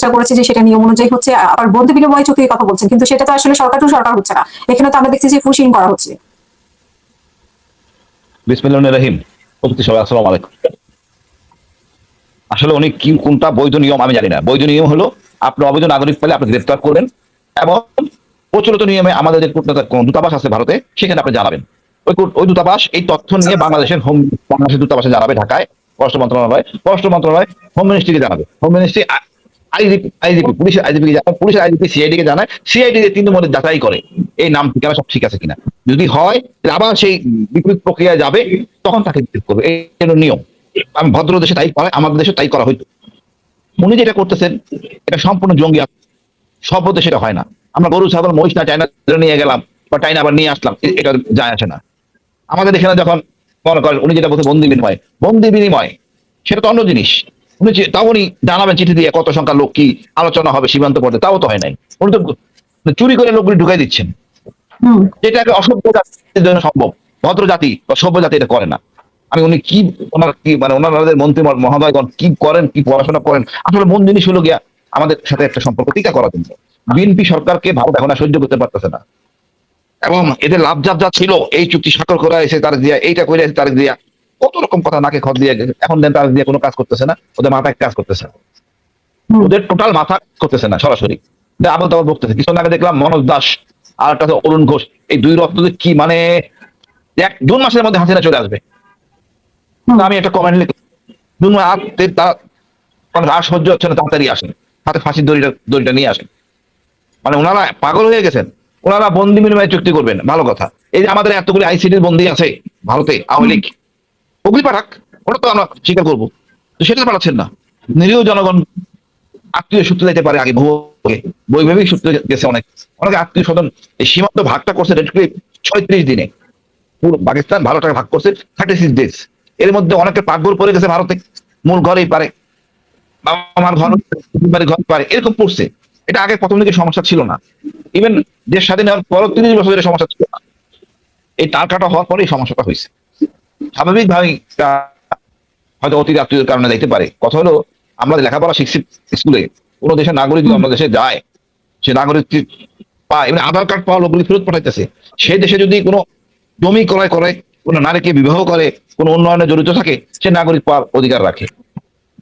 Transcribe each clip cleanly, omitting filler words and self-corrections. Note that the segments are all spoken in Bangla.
চেষ্টা করেছে যে সেটা নিয়ম অনুযায়ী হচ্ছে, আবার বন্ধু বিনিময় চুক্তির কথা বলছেন, কিন্তু সেটা তো আসলে সরকার টু সরকার হচ্ছে না, এখানে তো আমরা দেখছি যে পুশিং করা হচ্ছে। বিসমিল্লাহির রহিম। উপস্থিত সবাই আসসালামু আলাইকুম। আসলে উনি কি কোনটা বৈধ নিয়ম আমি জানি না। বৈধ নিয়ম হলো আপনি অবৈধ নাগরিক পেলে আপনি গ্রেফতার করবেন এবং প্রচলিত নিয়মে আমাদের যে দূতাবাস আছে ভারতে সেখানে আপনি জানাবেন। ওই দূতাবাস এই তথ্য নিয়ে বাংলাদেশের দূতাবাসে জানাবে, ঢাকায় পররাষ্ট্র মন্ত্রণালয় হোম মিনিস্ট্রিকে জানাবে, হোম মিনিস্ট্রি আইজিপি পুলিশের আইজিপি সিআইডি কে জানায়, সিআইডি 3 মধ্যে যাচাই করে এই নাম ঠিকানা সব ঠিক আছে কিনা। যদি হয় আবার সেই বিপরীত প্রক্রিয়ায় যাবে, তখন তাকে করবে। এই হলো নিয়ম। আমি ভদ্র দেশে তাই করে, আমাদের দেশে তাই করা হইতো। উনি যেটা করতেছেন এটা সম্পূর্ণ জঙ্গি। সব দেশে সেটা হয় না। আমরা গরু ছাগল মহিষ না চাইনা নিয়ে গেলাম বা চাইনা আবার নিয়ে আসলাম, এটা যায় আসে না। আমাদের এখানে যখন মনে করেন উনি যেটা বলতে বন্দি বিনিময় সেটা তো অন্য জিনিস। তাও উনি জানাবেন চিঠি দিয়ে কত সংখ্যা লোক কি আলোচনা হবে সীমান্ত পর্যায়ে, তাও তো হয় নাই। উনি তো চুরি করে লোকগুলি ঢুকাই দিচ্ছেন, যেটাকে অসভ্য জাতির জন্য সম্ভব। ভদ্র জাতি বা সভ্য জাতি এটা করে না। আমি উনি কি ওনার কি মানে ওনাদের মন্ত্রী মহোদয়গণ কি করেন, কি পড়াশোনা করেন, আসলে মূল জিনিস হলো গিয়া আমাদের সাথে একটা সম্পর্ক টিকা করার জন্য। বিএনপি সরকারকে ভারত এখন আর সহ্য করতে পারতেছে না এবং এদের লাভ যা ছিল এই চুক্তি স্বাক্ষর করা হয়েছে তার দিয়া, এইটা করে তার দিয়া, কত রকম কথা নাকে খত দিয়ে এখন দেন তার দিয়ে কোনো কাজ করতেছে না, ওদের মাথায় কাজ করতেছে না, ওদের টোটাল মাথা করতেছে না সরাসরি আবল তাবল বকতেছে। কিছুদিন আগে দেখলাম মনোজ দাস আর একটা অরুণ ঘোষ, এই দুই রক্ত কি মানে 1-2 মাসের মধ্যে হাসিনা চলে আসবে। আমি একটা কমেন্ট লিখি, 2 মাস আর সহ্য হচ্ছে না, তাড়াতাড়ি আসেন, হাতে ফাঁসির দড়িটা নিয়ে আসেন। মানে ওনারা পাগল হয়ে গেছেন। ওনারা বন্দি বিনিময় চুক্তি করবেন, ভালো কথা। এই যে আমাদের এতগুলি আইসিডির বন্দি আছে ভারতে, আওয়ামী লীগ ওগুলি পাঠাক, ওটা তো আমরা স্বীকার করবো, তো সেটা পাঠাচ্ছেন না। নিরীহ জনগণ আত্মীয় সূত্রে যেতে পারে, আগে বৈভাবিক সূত্রে গেছে অনেকে আত্মীয় স্বজন। এই সীমান্ত ভাগটা করছে 36 দিনে, পুরো পাকিস্তান ভারতটাকে ভাগ করছে 36 ডেজ। এর মধ্যে অনেকে পাকঘর পড়ে গেছে ভারতে, মূল ঘরেই পারে, আমার ঘর পারে, এরকম পড়ছে। এটা আগে প্রথম দিকে সমস্যা ছিল না। ইভেন দেশ স্বাধীন হওয়ার পর 30 বছর ধরে সমস্যা ছিল না, এই তার কাটা হওয়ার পরে এই সমস্যাটা হয়েছে। স্বাভাবিকভাবেই হয়তো অতীত আত্মীয়দের কারণে যাইতে পারে। কথা হলো আমরা লেখাপড়া শিখছি স্কুলে, কোনো দেশের নাগরিক যদি অন্য দেশে যায়, সে নাগরিক পায়, মানে আধার কার্ড পাওয়া লোকগুলি ফেরত পাঠাইতেছে। সে দেশে যদি কোনো জমি ক্রয় করে, কোনো নারীকে বিবাহ করে, কোনো উন্নয়নে জড়িত থাকে, সে নাগরিক পাওয়ার অধিকার রাখে।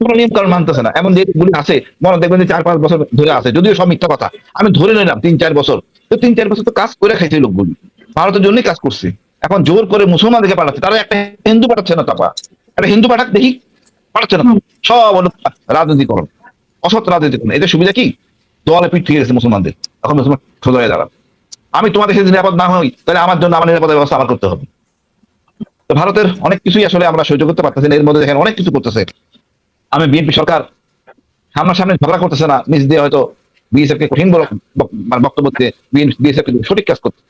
কোনো নিয়ম কারণ মানতেছে না। এমন যেগুলি আছে মনে দেখবেন যে 4-5 বছর ধরে আছে, যদিও সব মিথ্যা কথা, আমি ধরে নিলাম 3-4 বছর। তো 3-4 বছর তো কাজ করে খাইছে লোকগুলি, ভারতের জন্যই কাজ করছে। এখন জোর করে মুসলমানদেরকে পাঠাচ্ছে, তারা একটা হিন্দু পাঠাচ্ছে না। তাপা একটা হিন্দু পাঠাক দেখি, পাঠাচ্ছে না। সব হলো রাজনীতিকরণ, অসৎ রাজনীতিকরণ। এদের সুবিধা কি? দলে পিঠ থেকে গেছে মুসলমানদের, এখন মুসলমান সোজা হয়ে দাঁড়ান। আমি তোমাদের দেশে নিরাপদ না হই, তাহলে আমার জন্য আমার নিরাপদের ব্যবস্থা আমার করতে হবে। তো ভারতের অনেক কিছুই আসলে আমরা সহ্য করতে পারতেছি না। এর মধ্যে দেখেন অনেক কিছু করতেছে। আমি বিএনপি সরকার সামনাসামনি ঝগড়া করতেছে না, নিজ দিয়ে হয়তো বিএসএফ কে কঠিন বক্তব্য দিয়ে বিএসএফ সঠিক কাজ করতে।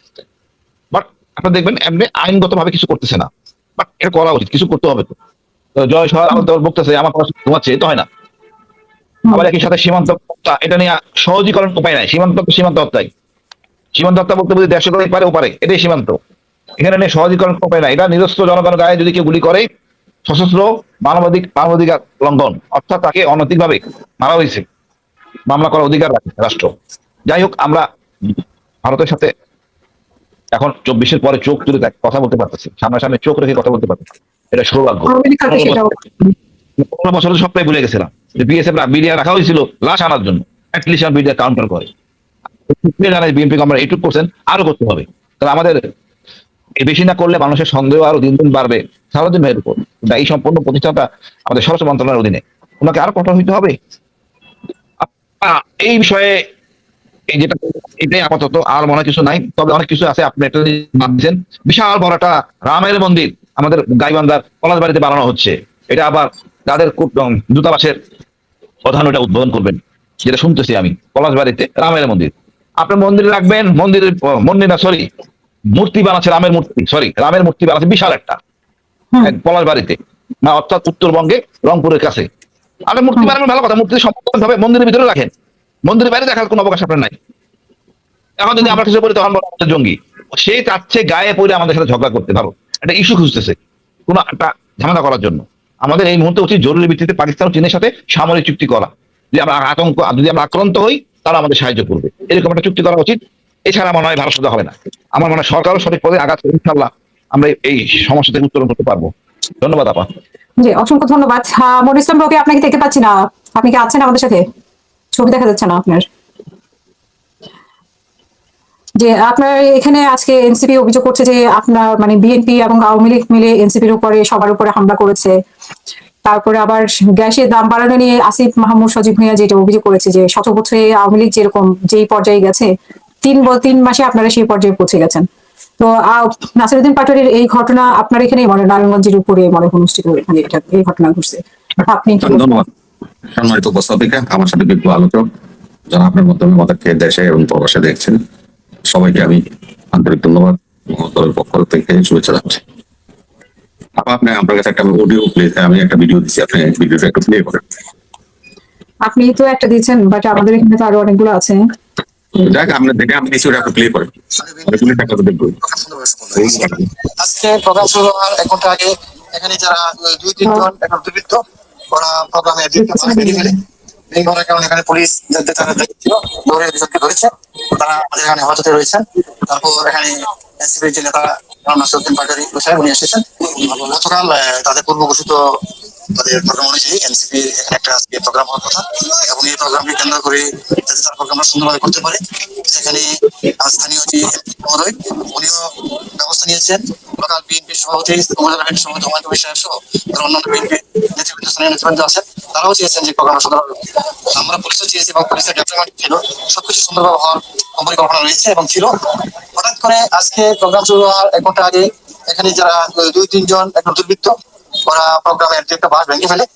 বাট আপনারা দেখবেন এমনি আইনগত ভাবে কিছু করতেছে না। বাট এটা করা উচিত, কিছু করতে হবে। তো জয় শহর আমার দল বলতেছে আমার ঘুমাচ্ছে, এটা হয় না। আবার একই সাথে সীমান্ত হত্যা, এটা নিয়ে সহজীকরণ উপায় নাই। সীমান্ত হত্যাই, সীমান্ত হত্যা বলতে বুঝি 150 কিলোমিটার পারে ওপারে, এটাই সীমান্ত। এখানে নিয়ে সহজীকরণ উপায় নাই। এটা নিরস্ত্র জনগণের গায়ে যদি কেউ গুলি করে, সশস্ত্র মানবাধিকার লঙ্ঘন, অর্থাৎ তাকে অনৈতিকভাবে মারা হয়েছে, মামলা করার অধিকার রাখে রাষ্ট্র। যাই হোক, আমরা ভারতের সাথে এখন 24-এর পরে চোখ তুলে কথা বলতে পারতেছি, সামনাসামনি চোখ রেখে কথা বলতে পারতেছি, এটা সৌভাগ্য। 15 বছর সবটাই ভুলে গেছিলাম যে বিএসএফ বিডিআর রাখা হয়েছিল লাশ আনার জন্য, অ্যাটলিস্ট বিডিআর কাউন্টার করে। বিএনপি আমরা এইটুকু করছেন, আরো করতে হবে। কারণ আমাদের বেশি না করলে মানুষের সন্দেহ আরো দিন দিন বাড়বে সারাদিন ভাইয়ের উপর। এই সম্পূর্ণ প্রতিষ্ঠানটা আমাদের স্বরাষ্ট্র মন্ত্রণালয়ের অধীনে, ওনাকে আরো কঠোর হইতে হবে এই বিষয়ে। এই যেটা এটাই আপাতত, আর মনে কিছু নাই। তবে অনেক কিছু আছে। আপনি একটা ভাবছেন বিশাল বড় একটা রামের মন্দির আমাদের গাইবান্ধার পলাশবাড়িতে বানানো হচ্ছে, এটা আবার তাদের দূতাবাসের প্রধান ওটা উদ্বোধন করবেন, যেটা শুনতেছি আমি। পলাশবাড়িতে রামের মন্দির, আপনি মন্দির রাখবেন, মন্দির না সরি, মূর্তি বানাচ্ছে, রামের মূর্তি বানাচ্ছে বিশাল একটা পলাশবাড়িতে, না অর্থাৎ উত্তরবঙ্গে রংপুরের কাছে। আপনি মূর্তি বানাবেন, ভালো কথা, মূর্তি সম্পূর্ণ ভাবে মন্দিরের ভিতরে রাখেন, মন্দিরের বাইরে দেখার কোনো অবকাশ আপনার নাই। এখন যদি আমরা কিছু বলি তখন জঙ্গি। সে চাচ্ছে গায়ে পড়ে আমাদের সাথে ঝগড়া করতে, ভালো একটা ইস্যু খুঁজতেছে কোন একটা ঝামেলা করার জন্য। আমাদের এই মুহূর্তে উচিত জরুরি ভিত্তিতে পাকিস্তান ও চীনের সাথে সামরিক চুক্তি করা, যদি আমরা আক্রান্ত হই তারা আমাদের সাহায্য করবে, এরকম একটা চুক্তি করা উচিত। এছাড়া মনে হয় ভালো সুবিধা হবে না। আমার মনে হয় সরকারও সঠিক পথে আঘাত করে, ইনশাল্লাহ আমরা এই সমস্যা থেকে উত্তোলন করতে পারবো। ধন্যবাদ আপা। জি, অসংখ্য ধন্যবাদ। মনির ইসলাম রকি, আপনাকে দেখতে পাচ্ছি না, আপনি কি আছেন আমাদের সাথে? ছবি দেখা যাচ্ছে না আপনার। যে আপনার এখানে আজকে এনসিপি অভিযোগ করছে যে আপনার মানে বিএনপি এবং আওয়ামী লীগ মিলে এনসিপির উপরে সবার উপরে হামলা করেছে। তারপরে আবার গ্যাসের দাম বাড়ানো নিয়ে আসিফ মাহমুদ সজীব ভুঁইয়া যেটা অভিযোগ করেছে যে ১৭ বছরে আওয়ামী লীগ যেরকম যেই পর্যায়ে গেছে ৩ মাসে আপনারা সেই পর্যায়ে পৌঁছে গেছেন। তো নাসিরুদ্দিন পাটোয়ারির এই ঘটনা আপনার এখানেই মনে নারায়ণগঞ্জের উপরে মনে অনুষ্ঠিত এখানে এই ঘটনা ঘটছে। আপনি কি বলবেন? ধন্যবাদ সম্মানিত উপস্থাপিকা, আমার সাথে বিজ্ঞ আলোচক যারা আপনার মাধ্যমে আমাদেরকে দেশে এবং প্রবাসে দেখছেন, সবাইকে আমি আন্তরিক ধন্যবাদ দলের পক্ষ থেকে শুভেচ্ছা জানাচ্ছি। আপনি আপনার কাছে একটা অডিও প্লে, আমি একটা ভিডিও দিচ্ছি, আপনি ভিডিওটা একটু প্লে করেন। আপনি তো একটা দিয়েছেন, বাট আমাদের এখানে তো আরো অনেকগুলো আছে। যাক, আমরা দেখে আমি দিচ্ছি, ওটা একটু প্লে করেন। পুলিশটা দেখবো। আজকে প্রোগ্রাম শুরু হওয়ার 1 ঘন্টা আগে এখানে যারা 2-3 জন এখন দুর্বৃত্ত ওরা প্রোগ্রামে ভেঙে পড়ার কারণে এখানে পুলিশ যাদের তারা ছিল ধরে দুজনকে ধরেছে, তারা আমাদের এখানে হেফাজতে রয়েছেন। তারপর এখানে এনসিপির যে নেতা নাসিরুদ্দিন পাটোয়ারি সাহেব উনি এসেছেন। গতকাল তাদের পূর্ব ঘোষিত তাদের প্রোগ্রাম অনুযায়ী এনসিপি এখানে একটা আজকে প্রোগ্রাম হওয়ার কথা, এবং এই প্রোগ্রামকে কেন্দ্র করে যাতে তার প্রোগ্রামটা সুন্দরভাবে করতে পারে সেখানে স্থানীয় যে মহোদয় উনিও ব্যবস্থা নিয়েছেন। লোকাল বিএনপির সভাপতি উপজেলা বিএনপির সভাপতি হুমায়ুন কবির সাহেব সহ অন্যান্য বিএনপি নেতৃবৃন্দ, স্থানীয় নেতৃবৃন্দ আছেন, তারাও চেয়েছেন যে প্রোগ্রামটা সুন্দরভাবে। আমরা পুলিশও চেয়েছি এবং পুলিশের ডেভেলপমেন্ট ছিল, সবকিছু সুন্দরভাবে হওয়ার পরিকল্পনা রয়েছে এবং ছিল। হঠাৎ করে আজকে প্রোগ্রাম শুরু হওয়ার 1 ঘন্টা আগে এখানে যারা 2-3 জন এখন দুর্বৃত্ত ওরা প্রোগ্রামের একটা বাস ভেঙে ফেলার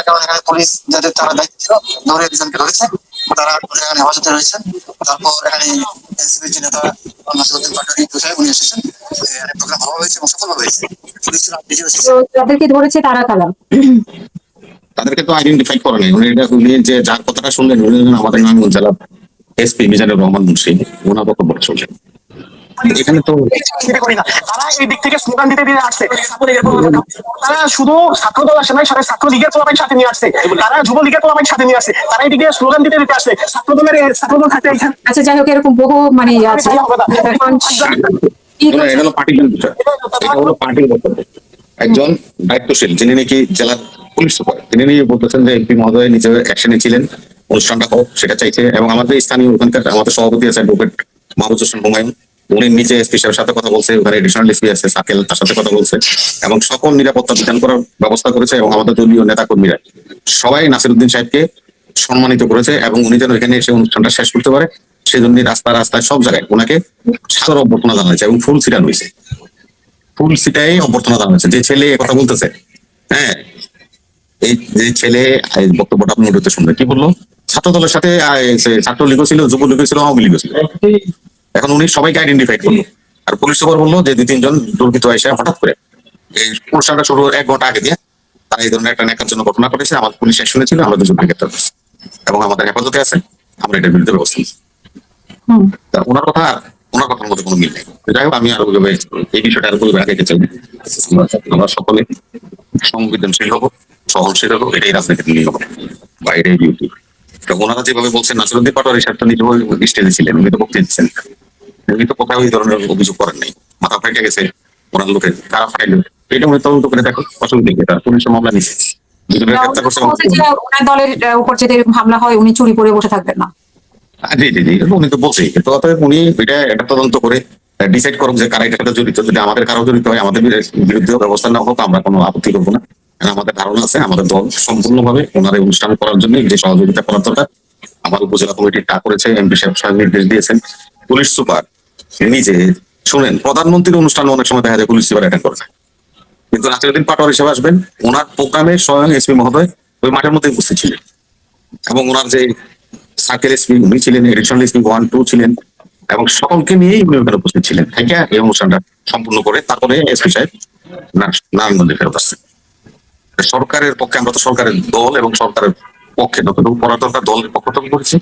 কারণে এখানে পুলিশ যাদের তারা দায়িত্ব ছিল ধরে দুজনকে ধরেছে, তারা এখানে হেফাজতে রয়েছেন। তারপর এখানে এনসিপির যে নেতা নাসিরুদ্দিন পাটোয়ারি সাহেব উনি এসেছেন। এখানে প্রোগ্রাম ভালো হয়েছে এবং সফলভাবে হয়েছে। পুলিশ তো যাদেরকে ধরেছে তারা কারা? তাদেরকে তো আইডেন্টিফাই করে নাই, উনি যে যার কথাটা শুনলেন উনি আমাদের নারায়ণগঞ্জ জেলা এসপি মিজানুর রহমান মুন্সি, ওনার বক্তব্য শুনলেন। এখানে তো তারা এই দিক থেকে স্লোগান দিতে দিয়ে আসছে, তারা শুধু ছাত্র দল আসে নাই, সাথে ছাত্র লীগের পোলাপাইন সাথে নিয়ে আসছে, তারা যুবলীগের পোলাপাইন সাথে নিয়ে আসছে, তারা এইদিকে স্লোগান দিতে দিতে আসছে ছাত্র দল থাকতে। আচ্ছা, যাই হোক, এরকম বহু মানে আছে। এখন এটা হলো পার্টির বিষয়, এটা হলো পার্টির বক্তব্য। একজন দায়িত্বশীল যিনি নাকি জেলার পুলিশ সুপার, তিনি নিয়ে বলতেছেন যে এমপি মহোদয় নিজে অ্যাকশনে ছিলেন, অনুষ্ঠানটা হোক সেটা চাইছে। এবং আমাদের স্থানীয় ওখানকার আমাদের সভাপতি আছে অ্যাডভোকেট মাহবুব হোসেন হুমায়ুন, উনি নিজে এসপি সাহেবের সাথে কথা বলছে, ওখানে এডিশনাল এসপি আছে সাকেল, তার সাথে কথা বলছে এবং সকল নিরাপত্তা বিধান করার ব্যবস্থা করেছে। এবং আমাদের দলীয় নেতা কর্মীরা সবাই নাসিরুদ্দিন সাহেবকে সম্মানিত করেছে এবং উনি যেন এখানে এসে অনুষ্ঠানটা শেষ করতে পারে সেজন্য রাস্তায় সব জায়গায় ওনাকে সাদর অভ্যর্থনা জানাচ্ছে এবং ফুল ছিটানো হয়েছে। ফুল সিটাই অভ্যর্থনা জানাচ্ছে। যে ছেলে কথা বলতেছে, হ্যাঁ, এই যে ছেলে বক্তব্যটা আপনি উঠতে শুনবেন কি বললো, ছাত্র দলের সাথে ছাত্রলীগও ছিল, যুবলীগও ছিল, আওয়ামী লীগও ছিল। এখন উনি সবাইকে আইডেন্টিফাই করলো। আর পুলিশ সুপার বললো যে 2-3 জন দুর্বৃত্ত এসে হঠাৎ করে এই অনুষ্ঠানটা শুরু 1 ঘন্টা আগে দিয়ে তারা এই ধরনের একটা ন্যাক্কারজনক ঘটনা ঘটেছে। আমাদের পুলিশ অ্যাকশনে ছিল, আমরা দুজনকে গ্রেপ্তার করছি এবং আমাদের হেফাজতে আছে, আমরা এটার বিরুদ্ধে ব্যবস্থা নিচ্ছি। ওনার কথার মধ্যে কোনো মিল নেই। যাই হোক, আমি আরো এই বিষয়টা আরো আগে চাই, আমরা সকলে সংবেদনশীল হবো, সহনশীল হবো, এটাই রাজনীতির নিয়ম বা এটাই ডিউটি। ওনারা যেভাবে বলছেন, নাসিরুদ্দিন পাটোয়ারি সাহেব নিজে স্টেজে ছিলেন, উনি তো বক্তৃতা দিচ্ছেন, উনি তো কোথাও এই ধরনের অভিযোগ করেন নাই। মাথা ফেটে গেছে ওনার লোকের, কারা ফাইল এটা উনি তদন্ত করে দেখো, অসুবিধা নেই, এটা পুলিশের মামলা নিচ্ছে। ওনার দলের উপর যদি এরকম হামলা হয় উনি চুরি করে বসে থাকবেন না। জি জি জি, উনি তো বলছেই, কিন্তু অতএব উনি এটা তদন্ত করে ডিসাইড করুক যে কারা এটার সাথে জড়িত। যদি আমাদের কারো জড়িত হয়, আমাদের বিরুদ্ধে ব্যবস্থা না হোক, আমরা কোনো আপত্তি করবো না। আমাদের ধারণা আছে আমাদের দল সম্পূর্ণভাবে ওনার এই অনুষ্ঠান করার জন্য যে সহযোগিতা করার দরকার আমার উপজেলা কমিটি তা করেছে, এমপি সাহেব নির্দেশ দিয়েছেন। পুলিশ সুপার নিজে শুনেন, প্রধানমন্ত্রীর অনুষ্ঠানে অনেক সময় দেখা যায় পুলিশ সুপার অ্যাটেন্ড করে না, কিন্তু নাসিরুদ্দিন পাটোয়ারি হিসেবে আসবেন, ওনার প্রোগ্রামে স্বয়ং এসপি মহোদয় ওই মাঠের মধ্যে উপস্থিত ছিলেন এবং ওনার যে সার্কেল এসপি উনি ছিলেন, এডিশনাল এসপি 1-2 ছিলেন এবং সকলকে নিয়েই উনি ওখানে উপস্থিত ছিলেন। থেকে এই অনুষ্ঠানটা সম্পূর্ণ করে তারপরে এসপি সাহেব নারায়ণগঞ্জে ফেরত আসছে। সরকারের পক্ষে, আমরা তো সরকারের দল এবং সরকারের পক্ষে যতটুকু করার দরকার দলের পক্ষ থেকে করেছি,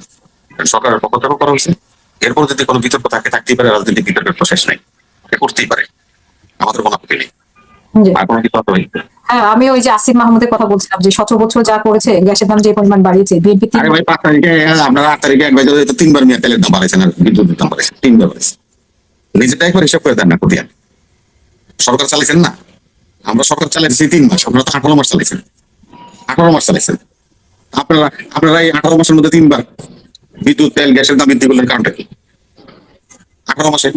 সরকারের পক্ষ থেকেও করা হয়েছে। এরপর যদি কোনো বিতর্ক থাকতেই পারে, রাজনৈতিক বিতর্কের তো শেষ নাই, করতেই পারে, আমাদের কোনো আপত্তি নেই। জি। আর কোনো কিছু তথ্য হয়েছে? হ্যাঁ, আমি ওই যে আসিফ মাহমুদের কথা বলছিলাম যে 17 বছর যা করেছে, গ্যাসের দাম যে পরিমাণ বাড়িয়েছে, বিএনপি আরে ভাই 5 তারিখে আপনারা 8 তারিখে একবার তো 3বার মেয়াদ তেলের দাম বাড়াইছেন আর বিদ্যুতের দাম বাড়াইছেন 3বার বাড়াইছেন। নিজেটা একবার হিসাব করে দেন না কোটিয়া। সরকার চালাইছেন না, আমরা সরকার চালাইছি 3 মাস, আপনারা তো 18 মাস চালাইছেন, 18 মাস চালাইছেন। আপনারা আপনারা এই 18 মাসের মধ্যে 3বার বিদ্যুৎ তেল গ্যাসের দাম বৃদ্ধি করলেন, কারণটা কি? 18 মাসে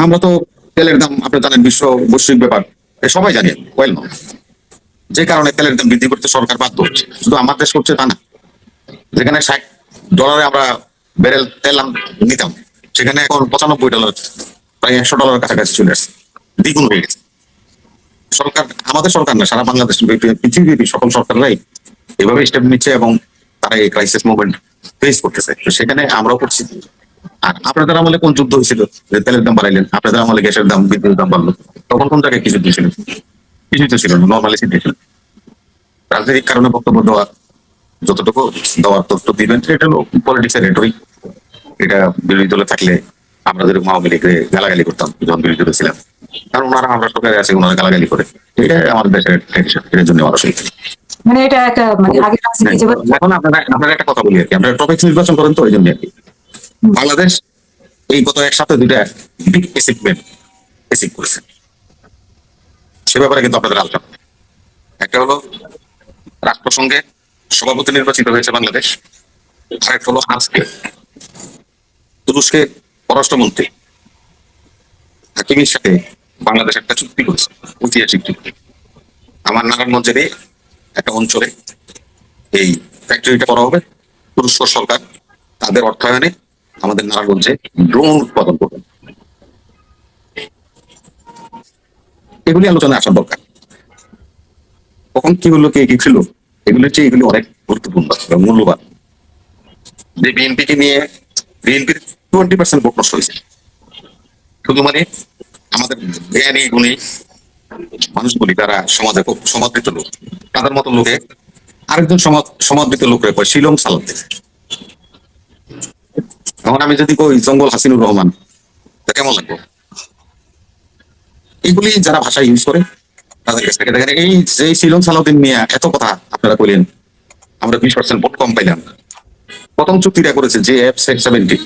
আমরা তো তেলের দাম আপনি জানেন বিশ্ব বৈশ্বিক ব্যাপার, এ সবাই জানি, ওয়েল নো। যে কারণে তেলের দাম বৃদ্ধি করতে সরকার বাধ্য হচ্ছে, শুধু আমার দেশ করছে তা না। যেখানে $60 আমরা ব্যারেল তেল নিতাম, সেখানে এখন $95, প্রায় $100 কাছাকাছি চলে আসছে, দ্বিগুণ হয়ে গেছে। সরকার, আমাদের সরকার না, সারা বাংলাদেশ পৃথিবীর সকল সরকাররাই এভাবে স্টেপ নিচ্ছে এবং তারা এই ক্রাইসিস মুভমেন্ট ফেস করতেছে। তো সেখানে আমরাও করছি। আর আপনাদের আমলে কোন যুদ্ধ হয়েছিল যে তেলের দাম বাড়াইলেন? আপনাদের আমলে গ্যাসের দাম, বিদ্যুতের দাম বাড়লো, তখন কোন জায়গায় কি যুদ্ধ ছিল? কিছুই তো ছিল না, নর্মালি সিচুয়েশন। রাজনৈতিক কারণে বক্তব্য দেওয়া, যতটুকু দেওয়ার তথ্য দিবেন, এটা হলো পলিটিক্সের রেটরিক। এটা বিরোধী দলে থাকলে আমরা যেরকম আওয়ামী লীগকে গালাগালি করতাম যখন বিরোধী দলে ছিলাম, কারণ ওনারা আমরা সরকারে আছে, ওনারা গালাগালি করে, এটা আমাদের দেশের ট্র্যাডিশন, এটার জন্য মানুষ। মানে এটা একটা মানে আগে রাজনীতি যেভাবে এখন আপনারা একটা কথা বলি আর কি, আপনারা টপিক নির্বাচন করেন তো ওই জন্য আর কি। বাংলাদেশ এই গত 1 সপ্তাহে 2টা বিগ অ্যাচিভমেন্ট অ্যাচিভ করেছে, সে ব্যাপারে কিন্তু আপনাদের আলোচনা। একটা হলো রাষ্ট্রসংঘে সভাপতি নির্বাচিত হয়েছে বাংলাদেশ, আরেকটা হলো আজকে তুরস্কের পররাষ্ট্রমন্ত্রী হাকিমের সাথে বাংলাদেশ একটা চুক্তি করেছে, ঐতিহাসিক চুক্তি। আমার নারায়ণগঞ্জের একটা অঞ্চলে এই ফ্যাক্টরিটা করা হবে, তুরস্ক সরকার তাদের অর্থায়নে আমাদের নারায়ণগঞ্জে ড্রোন উৎপাদন করবে। এগুলি আলোচনায় আসা দরকার। কখন কি হলো, কে কি ছিল, এগুলোর চেয়ে এগুলি অনেক গুরুত্বপূর্ণ এবং মূল্যবান। যে বিএনপিকে নিয়ে বিএনপির 20% ভোট নষ্ট হয়েছে, শুধু মানে আমাদের জ্ঞানী গুণী মানুষগুলি যারা সমাজে খুব সমাদৃত লোক, তাদের মতো লোকে আরেকজন সমাদৃত লোকের পর শিলং সালাদ দেয়। এখন আমি যদি কই জঙ্গল হাসিনুর রহমান, তা কেমন লাগবে? এইগুলি যারা ভাষা ইউজ করে তাদের কাছ থেকে দেখেন, এই যে শিলং সালাউদ্দিন নিয়ে এত কথা আপনারা কইলেন, আমরা 20% ভোট কম পাইলাম। প্রথম চুক্তিটা করেছে যে F-70,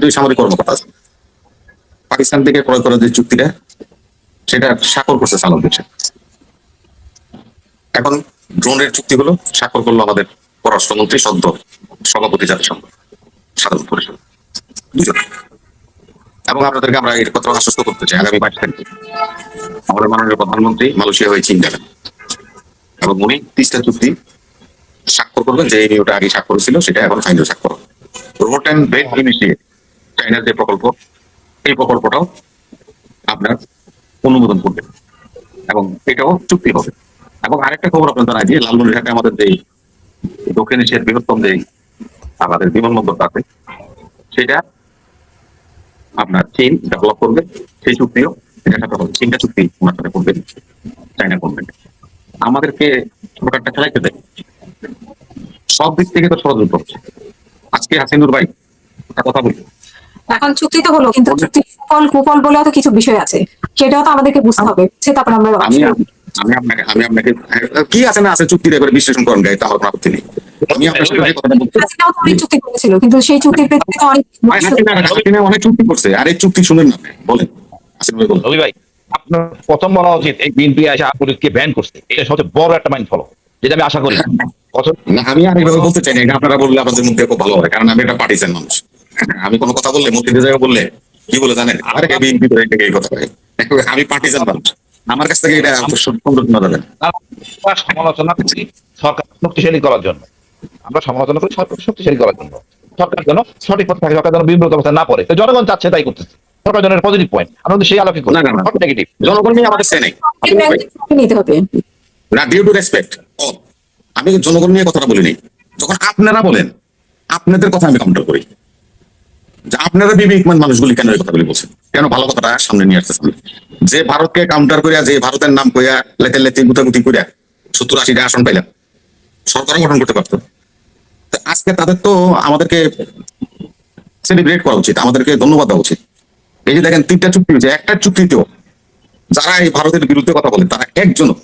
দুই সামরিক কর্মকর্তা আছে পাকিস্তান থেকে ক্রয় করা যে চুক্তিটা, সেটা স্বাক্ষর করছে সালাউদ্দিন সাহেব। এখন ড্রোনের চুক্তি হলো, স্বাক্ষর করলো আমাদের পররাষ্ট্রমন্ত্রী, সদ্য সভাপতি জাতিসংঘ সাধারণ পরিষদ, দুজন। এবং আপনাদেরকে আমরা এর কথা আশ্বস্ত করতে চাই, আগামী 22 তারিখে আমাদের মাননীয় প্রধানমন্ত্রী মালয়েশিয়া হয়ে চীন যাবেন এবং উনি 30টা চুক্তি স্বাক্ষর করবেন। যে ওটা আগে স্বাক্ষর ছিল সেটা এখন ফাইনাল স্বাক্ষর। রোড অ্যান্ড ব্রেক ইনিশিয়েট, চাইনার যে প্রকল্প, এই প্রকল্পটাও আপনার অনুমোদন করবেন এবং এটাও চুক্তি হবে। এবং আরেকটা খবর আপনার জানাই যে লালমনিরহাটে আমাদের যে দক্ষিণ এশিয়ার বৃহত্তম যে আমাদের বিমানবন্দরটা আছে, সেটা আপনার চীন ডেভেলপ করবে, সেই চুক্তিও এটার সাথে হবে। 3টা চুক্তি ওনার সাথে করবেন চাইনা গভর্নমেন্ট। আমাদেরকে সরকারটা খেলাইতে দেয়, সব দিক থেকে তো ষড়যন্ত্র হচ্ছে। আজকে হাসিনুর ভাই একটা কথা বলি, এখন চুক্তি তো হলো, কিন্তু চুক্তি কুফল কুফল বলেও তো কিছু বিষয় আছে, সেটাও তো আমাদেরকে বুঝতে হবে। তারপর আমরা আমি আপনাকে কি আছে না আছে চুক্তিটা করে বিশ্লেষণ করেন গায়ে, তাহলে কোনো আপত্তি নেই। আমি আপনার সাথে কথা বলতে হাসিনাও তো অনেক চুক্তি করেছিল, কিন্তু সেই চুক্তির প্রেক্ষিতে তো অনেক ভাই, হাসিনা অনেক চুক্তি করছে, আর এই চুক্তি শুনেন না, বলেন হাসিনা ভাই বলেন। রবি ভাই, আপনার প্রথম বলা উচিত এই বিএনপি এসে পুলিশকে ব্যান করছে, এটা সবচেয়ে বড় একটা মাইন্ড ফলো, যেটা আমি আশা করি। না, আমি আর এইভাবে বলতে চাই না, এটা আপনারা বললে আমাদের মধ্যে খুব ভালো হয়, কারণ আমি একটা পার্টিসান মানুষ। আমি কোনো কথা বললে মন্ত্রীদের জায়গায় বললে কি বলে জানেন, আর বিএনপি করে এই কথা বলে। আমি পার্টিসান মানুষ, আমার কাছ থেকে এটা সুন্দর শোনা যাবে না। আমরা সমালোচনা করি সরকার শক্তিশালী করার জন্য, আমরা সমালোচনা করি সরকার শক্তিশালী করার জন্য, সরকার যেন সঠিক পথে থাকে, সরকার যেন বিব্রত অবস্থা না পড়ে। তো জনগণ চাচ্ছে তাই করতেছে, সরকার জনের পজিটিভ পয়েন্ট, আমরা কিন্তু সেই আলোকে করি, না, না, না। নেগেটিভ। জনগণ নিয়ে আমাদের সে নেই নিতে হবে। না, ডিউ টু রেসপেক্ট। আমি জনগণ নিয়ে কথাটা বলিনি। যখন আপনারা বলেন, আপনাদের কথা আমি কাউন্টার করি, যে আপনারা বিবেকমান মানুষগুলি কেন এই কথাগুলি বলছেন, কেন ভালো কথাটা সামনে নিয়ে আসতেছেন। যে ভারতকে কাউন্টার করিয়া, যে ভারতের নাম কইয়া লেতে লেতে গুতাগুতি করিয়া 70-80টা আসন পাইলাম, সরকারও গঠন করতে পারতো। তো আজকে তাদের তো আমাদেরকে সেলিব্রেট করা উচিত, আমাদেরকে ধন্যবাদ দেওয়া উচিত। এই যে দেখেন 3টা চুক্তি হয়েছে, একটা চুক্তিতেও যারা এই ভারতের বিরুদ্ধে কথা বলে তারা একজনও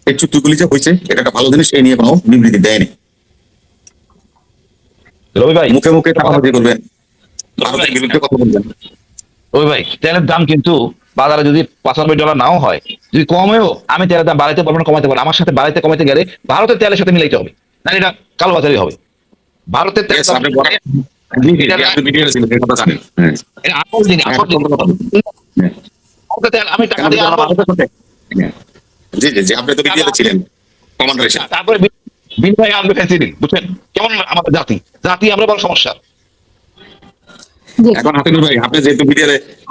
এই চুক্তিগুলি যে হয়েছে এটা একটা ভালো জিনিস এই নিয়ে কোনো বিবৃতি দেয়নি। রবি ভাই, মুখে মুখে টাকাবাজি করবেন, ভারতের বিরুদ্ধে কথা বলবেন। রবি ভাই, তেলের দাম কিন্তু বাজারে যদি $95 নাও হয়, যদি কমেও, আমি তেলের দাম বাড়াইতে পারবো না, কমাইতে পারবো না। আমার সাথে বাড়াইতে কমাইতে গেলে ভারতের তেলের সাথে মিলাইতে হবে, না এটা কালোবাজারি হবে। ভারতের তেল Yes, আপনি আপনি ভিডিও ছিলেন, এই কথা জানেন। হ্যাঁ। হ্যাঁ। আমি টাকা দিয়ে আনবো। হ্যাঁ। জি জি জি, আপনি তো ভিডিওতে ছিলেন, কমান্ডার হিসেবে। তারপরে বিনিময় আনবে ফেন্সিডিল, বুঝছেন কেমন আমাদের জাতি, জাতি আমরা বড় সমস্যা। জি। এখন হাসিনুর ভাই, আপনি যেহেতু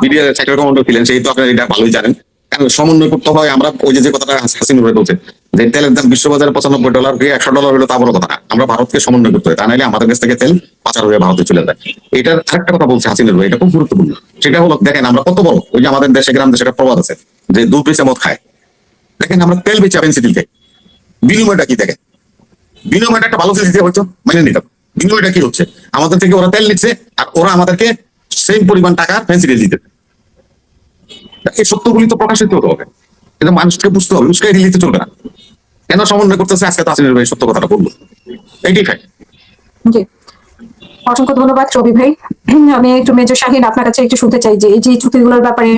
মিডিয়ার সেক্টর কমান্ডার ছিলেন, সেই তো আপনি এটা ভালোই জানেন। কারণ সমন্বয় করতে হয়। আমরা ওই যে কথাটা হাসিনুর ভাই বলছে যে তেলের দাম বিশ্ববাজারে $95 কি $100 হলো তা বড় কথা না, আমরা ভারতকে সমন্বয় করতে হয়, তা নাহলে আমাদের কাছ থেকে তেল পাচার হয়ে ভারতে চলে যায়। এটার আরেকটা কথা বলছে হাসিনুর ভাই, এটা খুব গুরুত্বপূর্ণ। সেটা হলো, দেখেন আমরা কত বড়, ওই যে আমাদের দেশে গ্রাম দেশে একটা প্রবাদ আছে যে দুধ বেচে মদ খায়। দেখেন আমরা তেল বেচে ফেন্সিডিল খাই, বিনিময়টা কি? দেখেন বিনিময়টা একটা ভালো জিনিস দিয়ে হয়তো মেনে নিতাম। বিনিময়টা কি হচ্ছে, আমাদের থেকে ওরা তেল নিচ্ছে আর ওরা আমাদেরকে সেম পরিমাণ টাকা ফেন্সিডিল দিতে। এই সত্যগুলি তো প্রকাশিত হতে হবে, এটা মানুষকে বুঝতে হবে, উস্কাই দিতে চলবে না। কেন সমন্বয় করতেছে আজকে তাসিনের ভাই সত্য কথাটা বলবো, এইটাই খাই। জি, অসংখ্য ধন্যবাদ রবি ভাই। আমি একটু মেজর শাহিন আপনার কাছে একটু শুনতে চাই যে এই যে চুক্তিগুলোর ব্যাপারে,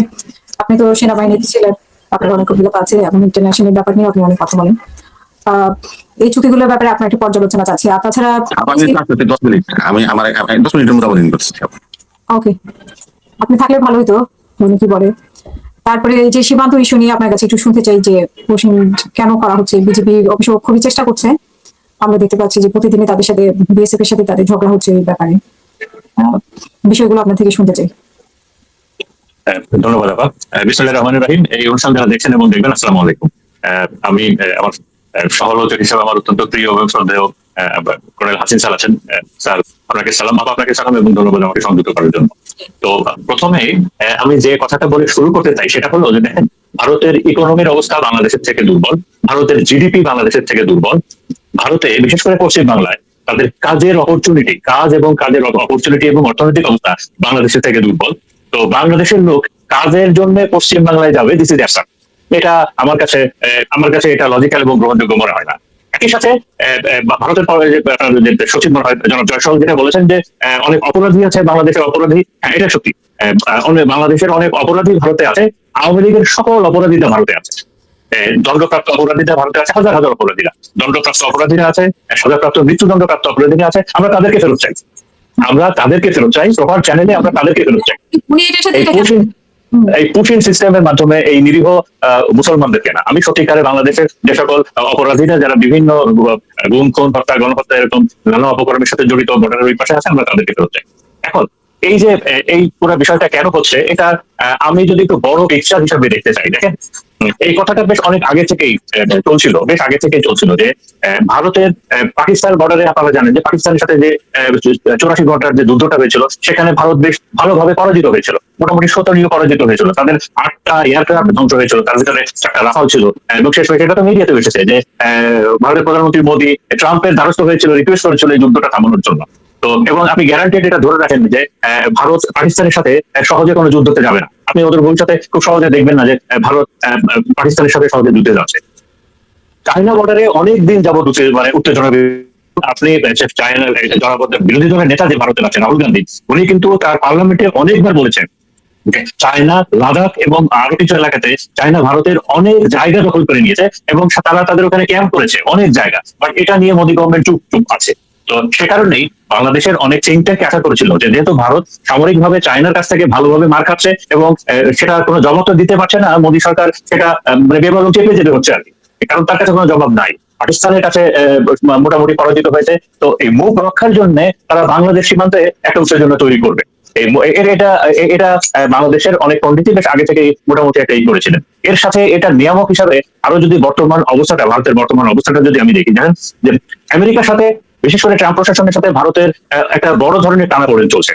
আপনি তো সেনাবাহিনীতে ছিলেন, আপনার অনেক অভিজ্ঞতা আছে এবং ইন্টারন্যাশনাল ব্যাপার নিয়ে আপনি অনেক কথা বলেন। এই চুক্তিগুলোর ব্যাপারে আপনার একটু পর্যালোচনা চাচ্ছি। আর তাছাড়া আমি 10 মিনিট, আমি আমার 10 মিনিটের মতো আবেদন করছি। ওকে, আপনি থাকলে ভালো হতো, উনি কি বলে। তারপরে এই যে সীমান্ত ইস্যু নিয়ে আপনার কাছে একটু শুনতে চাই যে কোশ্চেন কেন করা হচ্ছে। বিজেপি অবশ্য খুবই চেষ্টা করছে, আমরা দেখতে পাচ্ছি যে প্রতিদিনই তাদের সাথে, বিএসএফ এর সাথে তাদের ঝগড়া হচ্ছে এই ব্যাপারে। বিষয়গুলো আপনার থেকে শুনতে চাই। ধন্যবাদ আপা। বিসমিল্লাহির রহমানির রহিম। এই অনুষ্ঠান যারা দেখছেন এবং দেখবেন, আসসালামু আলাইকুম। আমি আমার সহলোচক হিসেবে আমার অত্যন্ত প্রিয় এবং শ্রদ্ধেয় কর্নেল হাসিন স্যার আছেন। স্যার আপনাকে সালাম, আপা আপনাকে সালাম এবং ধন্যবাদ আমাকে সংযুক্ত করার জন্য। তো প্রথমে আমি যে কথাটা বলে শুরু করতে চাই সেটা হলো যে দেখেন, ভারতের ইকোনমির অবস্থা বাংলাদেশের থেকে দুর্বল, ভারতের জিডিপি বাংলাদেশের থেকে দুর্বল। ভারতে বিশেষ করে পশ্চিম বাংলায় তাদের কাজের অপরচুনিটি, কাজ এবং কাজের অপরচুনিটি এবং অর্থনৈতিক অবস্থা বাংলাদেশের থেকে দুর্বল। তো বাংলাদেশের লোক কাজের জন্য পশ্চিম বাংলায় যাবে, দিস ইজ অ্যাবসার্ড। এটা আমার কাছে এটা লজিক্যাল এবং গ্রহণযোগ্য মনে হয় না। একই সাথে ভারতের সচিব মনে হয় জনাব জয়সওয়াল যেটা বলেছেন যে অনেক অপরাধী আছে বাংলাদেশের, অপরাধী, হ্যাঁ এটা সত্যি। বাংলাদেশের অনেক অপরাধী ভারতে আছে, আওয়ামী লীগের সকল অপরাধীরা ভারতে আছে, দণ্ডপ্রাপ্ত অপরাধীরা ভারতে আছে, হাজার হাজার অপরাধীরা, দণ্ডপ্রাপ্ত অপরাধীরা আছে, সাজাপ্রাপ্ত মৃত্যুদণ্ডপ্রাপ্ত অপরাধীরা আছে। আমরা তাদেরকে ফেরত চাই, প্রপার চ্যানেলে আমরা তাদেরকে ফেরত চাই। এই পুশিং সিস্টেমের মাধ্যমে এই নিরীহ মুসলমানদেরকে না, আমি সত্যিকারে বাংলাদেশের যে সকল অপরাধীরা যারা বিভিন্ন গুম খুন হত্যা গণহত্যা এরকম নানা অপকর্মের সাথে জড়িত ভোটারের ওই পাশে আছে, আমরা তাদেরকে ফেরত চাই। এখন এই যে এই পুরো বিষয়টা কেন হচ্ছে, এটা আমি যদি একটু বড় পিকচার হিসাবে দেখতে চাই, দেখেন এই কথাটা বেশ অনেক আগে থেকেই চলছিল যে ভারতের পাকিস্তান বর্ডারে, আপনারা জানেন যে পাকিস্তানের সাথে যে 84 ঘন্টার যে যুদ্ধটা হয়েছিল, সেখানে ভারত বেশ ভালোভাবে পরাজিত হয়েছিল, মোটামুটি শোচনীয় পরাজিত হয়েছিল। তাদের 8টা এয়ারক্রাফট ধ্বংস হয়েছিল, তার ভিতরে 4টা রাফাল ছিল। এবং শেষ হয়ে সেটা তো মিডিয়াতে এসেছে যে ভারতের প্রধানমন্ত্রী মোদী ট্রাম্পের দ্বারস্থ হয়েছিল, রিকোয়েস্ট করেছিল এই যুদ্ধটা থামানোর জন্য। তো এবং আপনি গ্যারান্টেড এটা ধরে রাখেন যে ভারত পাকিস্তানের সাথে সহজে কোনো যুদ্ধতে যাবে না। আপনি ওদের ভবিষ্যতে খুব সহজে দেখবেন না যে ভারত পাকিস্তানের সাথে সহজে যুদ্ধে যাচ্ছে। চায়না বর্ডারে অনেকদিন যাবত উত্তেজনা। আপনি চায়নার বিরোধী দলের নেতা যে ভারতের আছেন রাহুল গান্ধী, উনি কিন্তু তার পার্লামেন্টে অনেকবার বলেছেন যে চায়না লাদাখ এবং আরো কিছু এলাকাতে চায়না ভারতের অনেক জায়গা দখল করে নিয়েছে এবং তারা তাদের ওখানে ক্যাম্প করেছে অনেক জায়গা, বাট এটা নিয়ে মোদী গভর্নমেন্ট চুপ আছে। তো সে কারণেই বাংলাদেশের অনেক চিন্তাকে আশা করেছিল যে যেহেতু ভারত সামরিকভাবে চায়নার কাছ থেকে ভালোভাবে মার খাচ্ছে এবং সেটা কোনো জবাব তো দিতে পারছে না, মোদী সরকার সেটা বেবরং চেপে যেতে হচ্ছে আর কি, কারণ তার কাছে কোনো জবাব নাই। পাকিস্তানের কাছে মোটামুটি পরাজিত হয়েছে। তো এই মুখ রক্ষার জন্য তারা বাংলাদেশ সীমান্তে একটা উত্তেজনা তৈরি করবে। এটা বাংলাদেশের অনেক পণ্ডিতই বেশ আগে থেকে মোটামুটি একটা করেছিলেন। এর সাথে এটা নিয়ামক হিসাবে আরো যদি ভারতের বর্তমান অবস্থাটা যদি আমি দেখি, জানেন যে আমেরিকার সাথে বিশেষ করে ট্রাম্প প্রশাসনের সাথে ভারতের একটা বড় ধরনের টানাপোড়েন চলছে।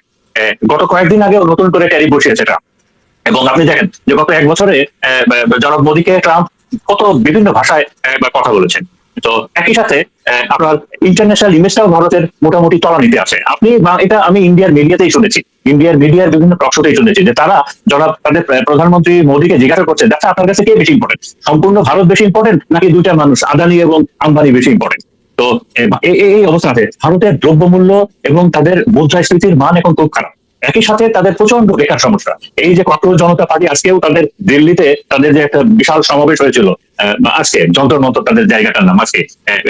গত কয়েকদিন আগেও নতুন করে ট্যারিফ বসিয়েছে ট্রাম্প। এবং আপনি দেখেন যে গত 1 বছরে জনাব মোদীকে ট্রাম্প কত বিভিন্ন ভাষায় কথা বলেছেন। তো একই সাথে আপনার ইন্টারন্যাশনাল ইমেজটাও ভারতের মোটামুটি তলানিতে আছে। এটা আমি ইন্ডিয়ার মিডিয়াতেই শুনেছি, ইন্ডিয়ার মিডিয়ার বিভিন্ন টক শোতেই শুনেছি যে তারা তাদের প্রধানমন্ত্রী মোদীকে জিজ্ঞাসা করছে, দেখা আপনার কাছে কে বেশি ইম্পর্টেন্ট, সম্পূর্ণ ভারত বেশি ইম্পর্টেন্ট নাকি দুইটা মানুষ আদানি এবং আম্বানি বেশি ইম্পর্টেন্ট। তো এই অবস্থাতে ভারতের দ্রব্যমূল্য এবং তাদের মুদ্রাস্ফীতির মান এখন খুব খারাপ। একই সাথে তাদের প্রচন্ড বেকার সমস্যা। এই যে ককরোচ জনতা পার্টি আজকেও তাদের দিল্লিতে তাদের যে একটা বিশাল সমাবেশ হয়েছিল আজকে, যন্তর মন্তর তাদের জায়গাটার নাম আজকে,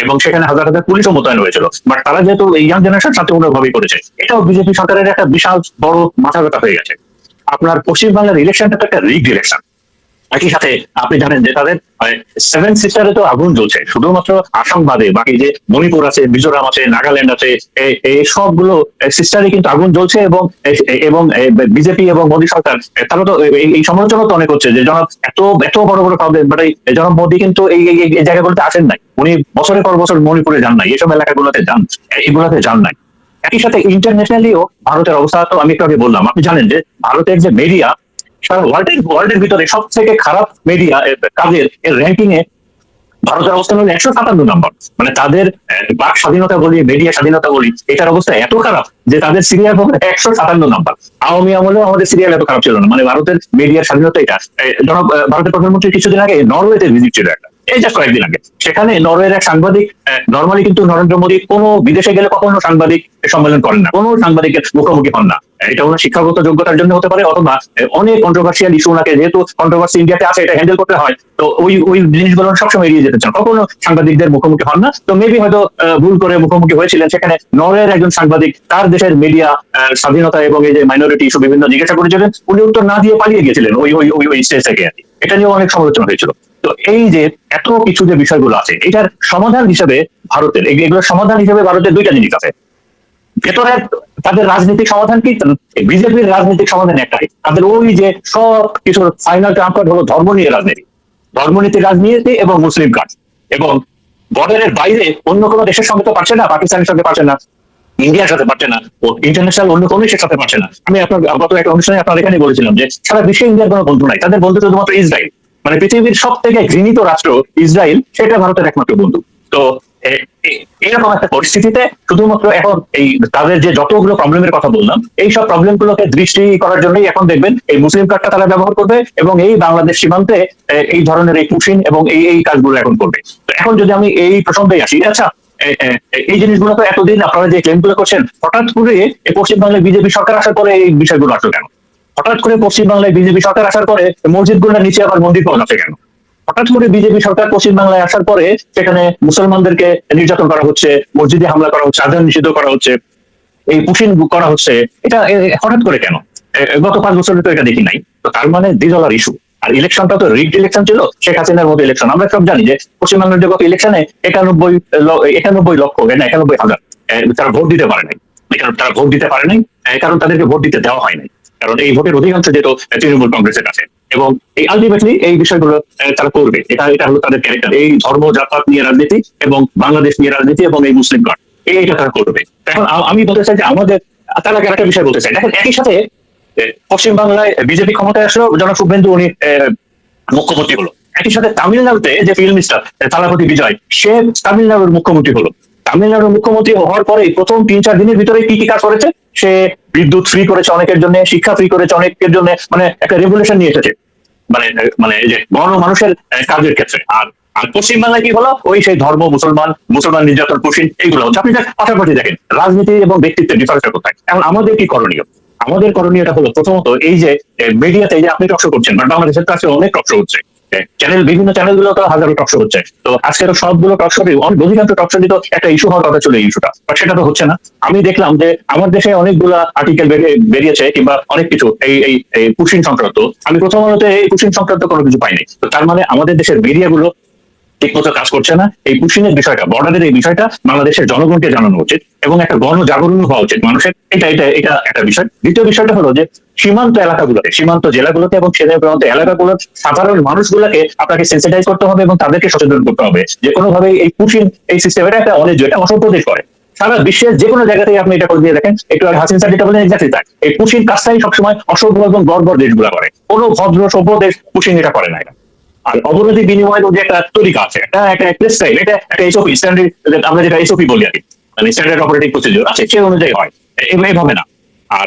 এবং সেখানে হাজার হাজার পুলিশও মোতায়েন হয়েছিল, বাট তারা যেহেতু এই ইয়াং জেনারেশন শান্তিপূর্ণভাবেই করেছে, এটাও বিজেপি সরকারের একটা বিশাল বড় মাথা ব্যথা হয়ে গেছে। আপনার পশ্চিমবাংলার ইলেকশনটা তো একটা রিগড ইলেকশন। একই সাথে আপনি জানেন যে তাদের 7 সিস্টারে তো আগুন জ্বলছে, শুধুমাত্র আসাম বাদে বাকি যে মণিপুর আছে, মিজোরাম আছে, নাগাল্যান্ড আছে, এই সবগুলো সিস্টারে কিন্তু আগুন জ্বলছে। এবং এবং বিজেপি এবং মোদী সরকার তারা তো এই সমালোচনা তো অনেক হচ্ছে যে জনাব এত এত বড় বড় প্রবলেম, বাট এই জনাব মোদী কিন্তু এই জায়গাগুলোতে আসেন নাই, উনি বছরের পর বছর মণিপুরে যান নাই, এইসব এলাকাগুলোতে যান নাই। একই সাথে ইন্টারন্যাশনালিও ভারতের অবস্থা তো আমি একটু আগে বললাম। আপনি জানেন যে ভারতের যে মিডিয়া ওয়ার্ল্ডের ভিতরে সব থেকে খারাপ মিডিয়া কাজের র্যাঙ্কিং এ ভারতের অবস্থান হলো 157 নম্বর। মানে তাদের বাক স্বাধীনতা বলি, মিডিয়া স্বাধীনতা বলি, এটার অবস্থা এত খারাপ যে তাদের সিরিয়াল হবে 157 নম্বর। আওয়ামী আমলেও আমাদের সিরিয়াল এত খারাপ ছিল না। মানে ভারতের মিডিয়ার স্বাধীনতা এটা। ভারতের প্রধানমন্ত্রী কিছুদিন আগে নরওয়েতে ভিজিট ছিল একটা, এই জাস্ট কয়েকদিন আগে। সেখানে নরওয়ের এক সাংবাদিক, নর্মালি কিন্তু নরেন্দ্র মোদী কোনো বিদেশে গেলে কখনো সাংবাদিক সম্মেলন করেন না, কোনো সাংবাদিকের মুখোমুখি হন না। এটা ওনার শিক্ষাগত যোগ্যতার জন্য হতে পারে, অথবা অনেক কন্ট্রোভার্সিয়াল ইস্যু ওনাকে, যেহেতু কন্ট্রোভার্সি ইন্ডিয়াতে আছে, এটা হ্যান্ডেল করতে হয়, তো ওই জিনিসগুলো সবসময় এড়িয়ে যেতে চান, কখনো সাংবাদিকদের মুখোমুখি হন না। তো মেবি হয়তো ভুল করে মুখোমুখি হয়েছিলেন। সেখানে নরওয়ের একজন সাংবাদিক তার দেশের মিডিয়া স্বাধীনতা এবং এই যে মাইনরিটি ইস্যু বিভিন্ন জিজ্ঞাসা করেছিলেন, উনি উত্তর না দিয়ে পালিয়ে গেছিলেন ওই স্টেজ থেকে। এটা নিয়েও অনেক সমালোচনা হয়েছিল। তো এই যে এত কিছু যে বিষয়গুলো আছে, এটার সমাধান হিসেবে এগুলোর সমাধান হিসেবে ভারতের দুইটা জিনিস আছে। ভেতরে তাদের রাজনৈতিক সমাধান কি, বিজেপির রাজনৈতিক সমাধান একটাই, তাদের ওই যে সব কিছুর ফাইনাল ট্রাম্প হলো ধর্ম নিয়ে রাজনীতি, ধর্মনীতির রাজনীতি এবং মুসলিম কার্ড। এবং বর্ডারের বাইরে অন্য কোনো দেশের সঙ্গে তো পারছে না, পাকিস্তানের সঙ্গে পারছে না, ইন্ডিয়ার সাথে পারছে না, ও ইন্টারন্যাশনাল অন্য কোনো দেশের সাথে পারছে না। আমি আপনার গত একটা অনুষ্ঠানে আপনার এখানে বলেছিলাম যে সারা বিশ্বে ইন্ডিয়ার কোনো বন্ধু নাই, তাদের বন্ধু শুধুমাত্র ইসরায়েল। মানে পৃথিবীর সব থেকে ঘৃণিত রাষ্ট্র ইসরায়েল, সেটা ভারতের একমাত্র বন্ধু। তো এরকম একটা পরিস্থিতিতে শুধুমাত্র এখন এই তাদের যে যতগুলো প্রবলেমের কথা বললাম, এই সব প্রবলেম গুলোকে দৃষ্টি করার জন্যই এখন দেখবেন এই মুসলিম কার্ডটা তারা ব্যবহার করবে, এবং এই বাংলাদেশ সীমান্তে এই ধরনের এই পুশিং এবং এই কাজগুলো এখন করবে। তো এখন যদি আমি এই প্রসঙ্গে আসি, আচ্ছা এই জিনিসগুলো তো এতদিন আপনারা যে ক্লেম গুলো করছেন, হঠাৎ করে পশ্চিমবাংলায় বিজেপি সরকার আসার পরে এই বিষয়গুলো আসলো কেন? হঠাৎ করে পশ্চিমবাংলায় বিজেপি সরকার আসার পরে মসজিদগুলোর নিচে আবার মন্দির পাওয়া যাচ্ছে কেন? হঠাৎ করে বিজেপি সরকার পশ্চিমবাংলায় আসার পরে সেখানে মুসলমানদেরকে নির্যাতন করা হচ্ছে, মসজিদে হামলা করা হচ্ছে, আজান নিষিদ্ধ করা হচ্ছে, এই পুশিং করা হচ্ছে, এটা হঠাৎ করে কেন? গত 5 বছরে তো এটা দেখি নাই। তো তার মানে $2 ইস্যু। আর ইলেকশনটা তো রিগড ইলেকশন ছিল, শেখ হাসিনার মতো ইলেকশন। আমরা সব জানি যে পশ্চিমবাংলার যে গত ইলেকশনে 91,00,000 তারা ভোট দিতে পারে নাই। তারা ভোট দিতে পারে নাই কারণ তাদেরকে ভোট দিতে দেওয়া হয় নাই, কারণ এই ভোটের অধিকাংশ যেত তৃণমূল কংগ্রেসের কাছে। এবং এই আলটিমেটলি এই বিষয়গুলো তারা করবে, এটা হলো তাদের ক্যারেক্টার, এই ধর্ম জাতপাত নিয়ে রাজনীতি এবং বাংলাদেশ নিয়ে রাজনীতি এবং এই মুসলিম কার্ড, এইটা তারা করবে। এখন আমি বলতে চাই যে আমাদের, তার আগে একটা বিষয় বলতে চাই, দেখেন একই সাথে পশ্চিমবাংলায় বিজেপি ক্ষমতায় আসলো, জনাব শুভেন্দু উনি মুখ্যমন্ত্রী হলো। একই সাথে তামিলনাড়ুতে যে ফিল্ম স্টার থালাপতি বিজয়, সে তামিলনাড়ুর মুখ্যমন্ত্রী হলো। তামিলনাড়ুর মুখ্যমন্ত্রী হওয়ার পরে প্রথম 3-4 দিনের ভিতরে কি কাজ করেছে? সে বিদ্যুৎ ফ্রি করেছে অনেকের জন্য, শিক্ষা ফ্রি করেছে অনেকের জন্য, মানে একটা রেভলিউশন নিয়ে এসেছে মানে যে মানুষের কাজের ক্ষেত্রে। আর পশ্চিমবাংলায় কি হলো? ওই সেই ধর্ম, মুসলমান নির্যাতন, পুশিং, এইগুলো হচ্ছে। আপনি পাশাপাশি দেখেন রাজনীতি এবং ব্যক্তিত্বের ডিফারেন্সটা কোথায়। এখন আমাদের কি করণীয়? আমাদের করণীয়টা হলো প্রথমত এই যে মিডিয়াতে যে আপনি টকশো করছেন, বাট বাংলাদেশের কাছে অনেক টকশো হচ্ছে, বিভিন্ন চ্যানেল গুলো তো হাজারো টকশো হচ্ছে। তো আজকের সবগুলো টকশো, অধিকাংশ টকশো তো একটা ইস্যু হওয়ার কথা ছিল, এই ইস্যুটা, বাট সেটা তো হচ্ছে না। আমি দেখলাম যে আমার দেশে অনেকগুলা আর্টিকেল বেরিয়েছে কিংবা অনেক কিছু এই পুশিং সংক্রান্ত। আমি প্রথম আলোতে এই পুশিং সংক্রান্ত কোনো কিছু পাইনি। তো তার মানে আমাদের দেশের মিডিয়া গুলো ঠিক মতো কাজ করছে না। এই পুশিং এর বিষয়টা, বর্ডারের এই বিষয়টা বাংলাদেশের জনগণকে জানানো উচিত এবং একটা গণজাগরণ হওয়া উচিত মানুষের। এটা একটা বিষয়। দ্বিতীয় বিষয়টা হলো যে সীমান্ত এলাকাগুলোতে, সীমান্ত জেলাগুলোতে এবং সীমান্ত এলাকাগুলোর সাধারণ মানুষগুলোকে আপনাকে সেন্সিটাইজ করতে হবে এবং তাদেরকে সচেতন করতে হবে যে কোনোভাবে এই পুশিং এই সিস্টেম এটা একটা অনেক এটা অসভ্য দেশ করে। সারা বিশ্বের যে কোনো জায়গাতেই আপনি এটা করে দিয়ে দেখেন, একটু আগে হাসিন স্যার যেটা বলেন এক্স্যাক্টলি তাই। এই পুশিং কাজটাই সবসময় অসভ্য এবং বর্বর দেশগুলো করে, কোনো ভদ্র সভ্য দেশ পুশিং এটা করে না। এটা আর অপরাধী বিনিময়ের যে একটা তরিকা আছে, একটা প্রেসক্রাইব, এটা একটা এসওপি স্ট্যান্ডার্ড, আমরা যেটা এসওপি বলি আর কি, মানে স্ট্যান্ডার্ড অপারেটিং প্রসিডিউর আছে, সে অনুযায়ী হয়, এইভাবে না। আর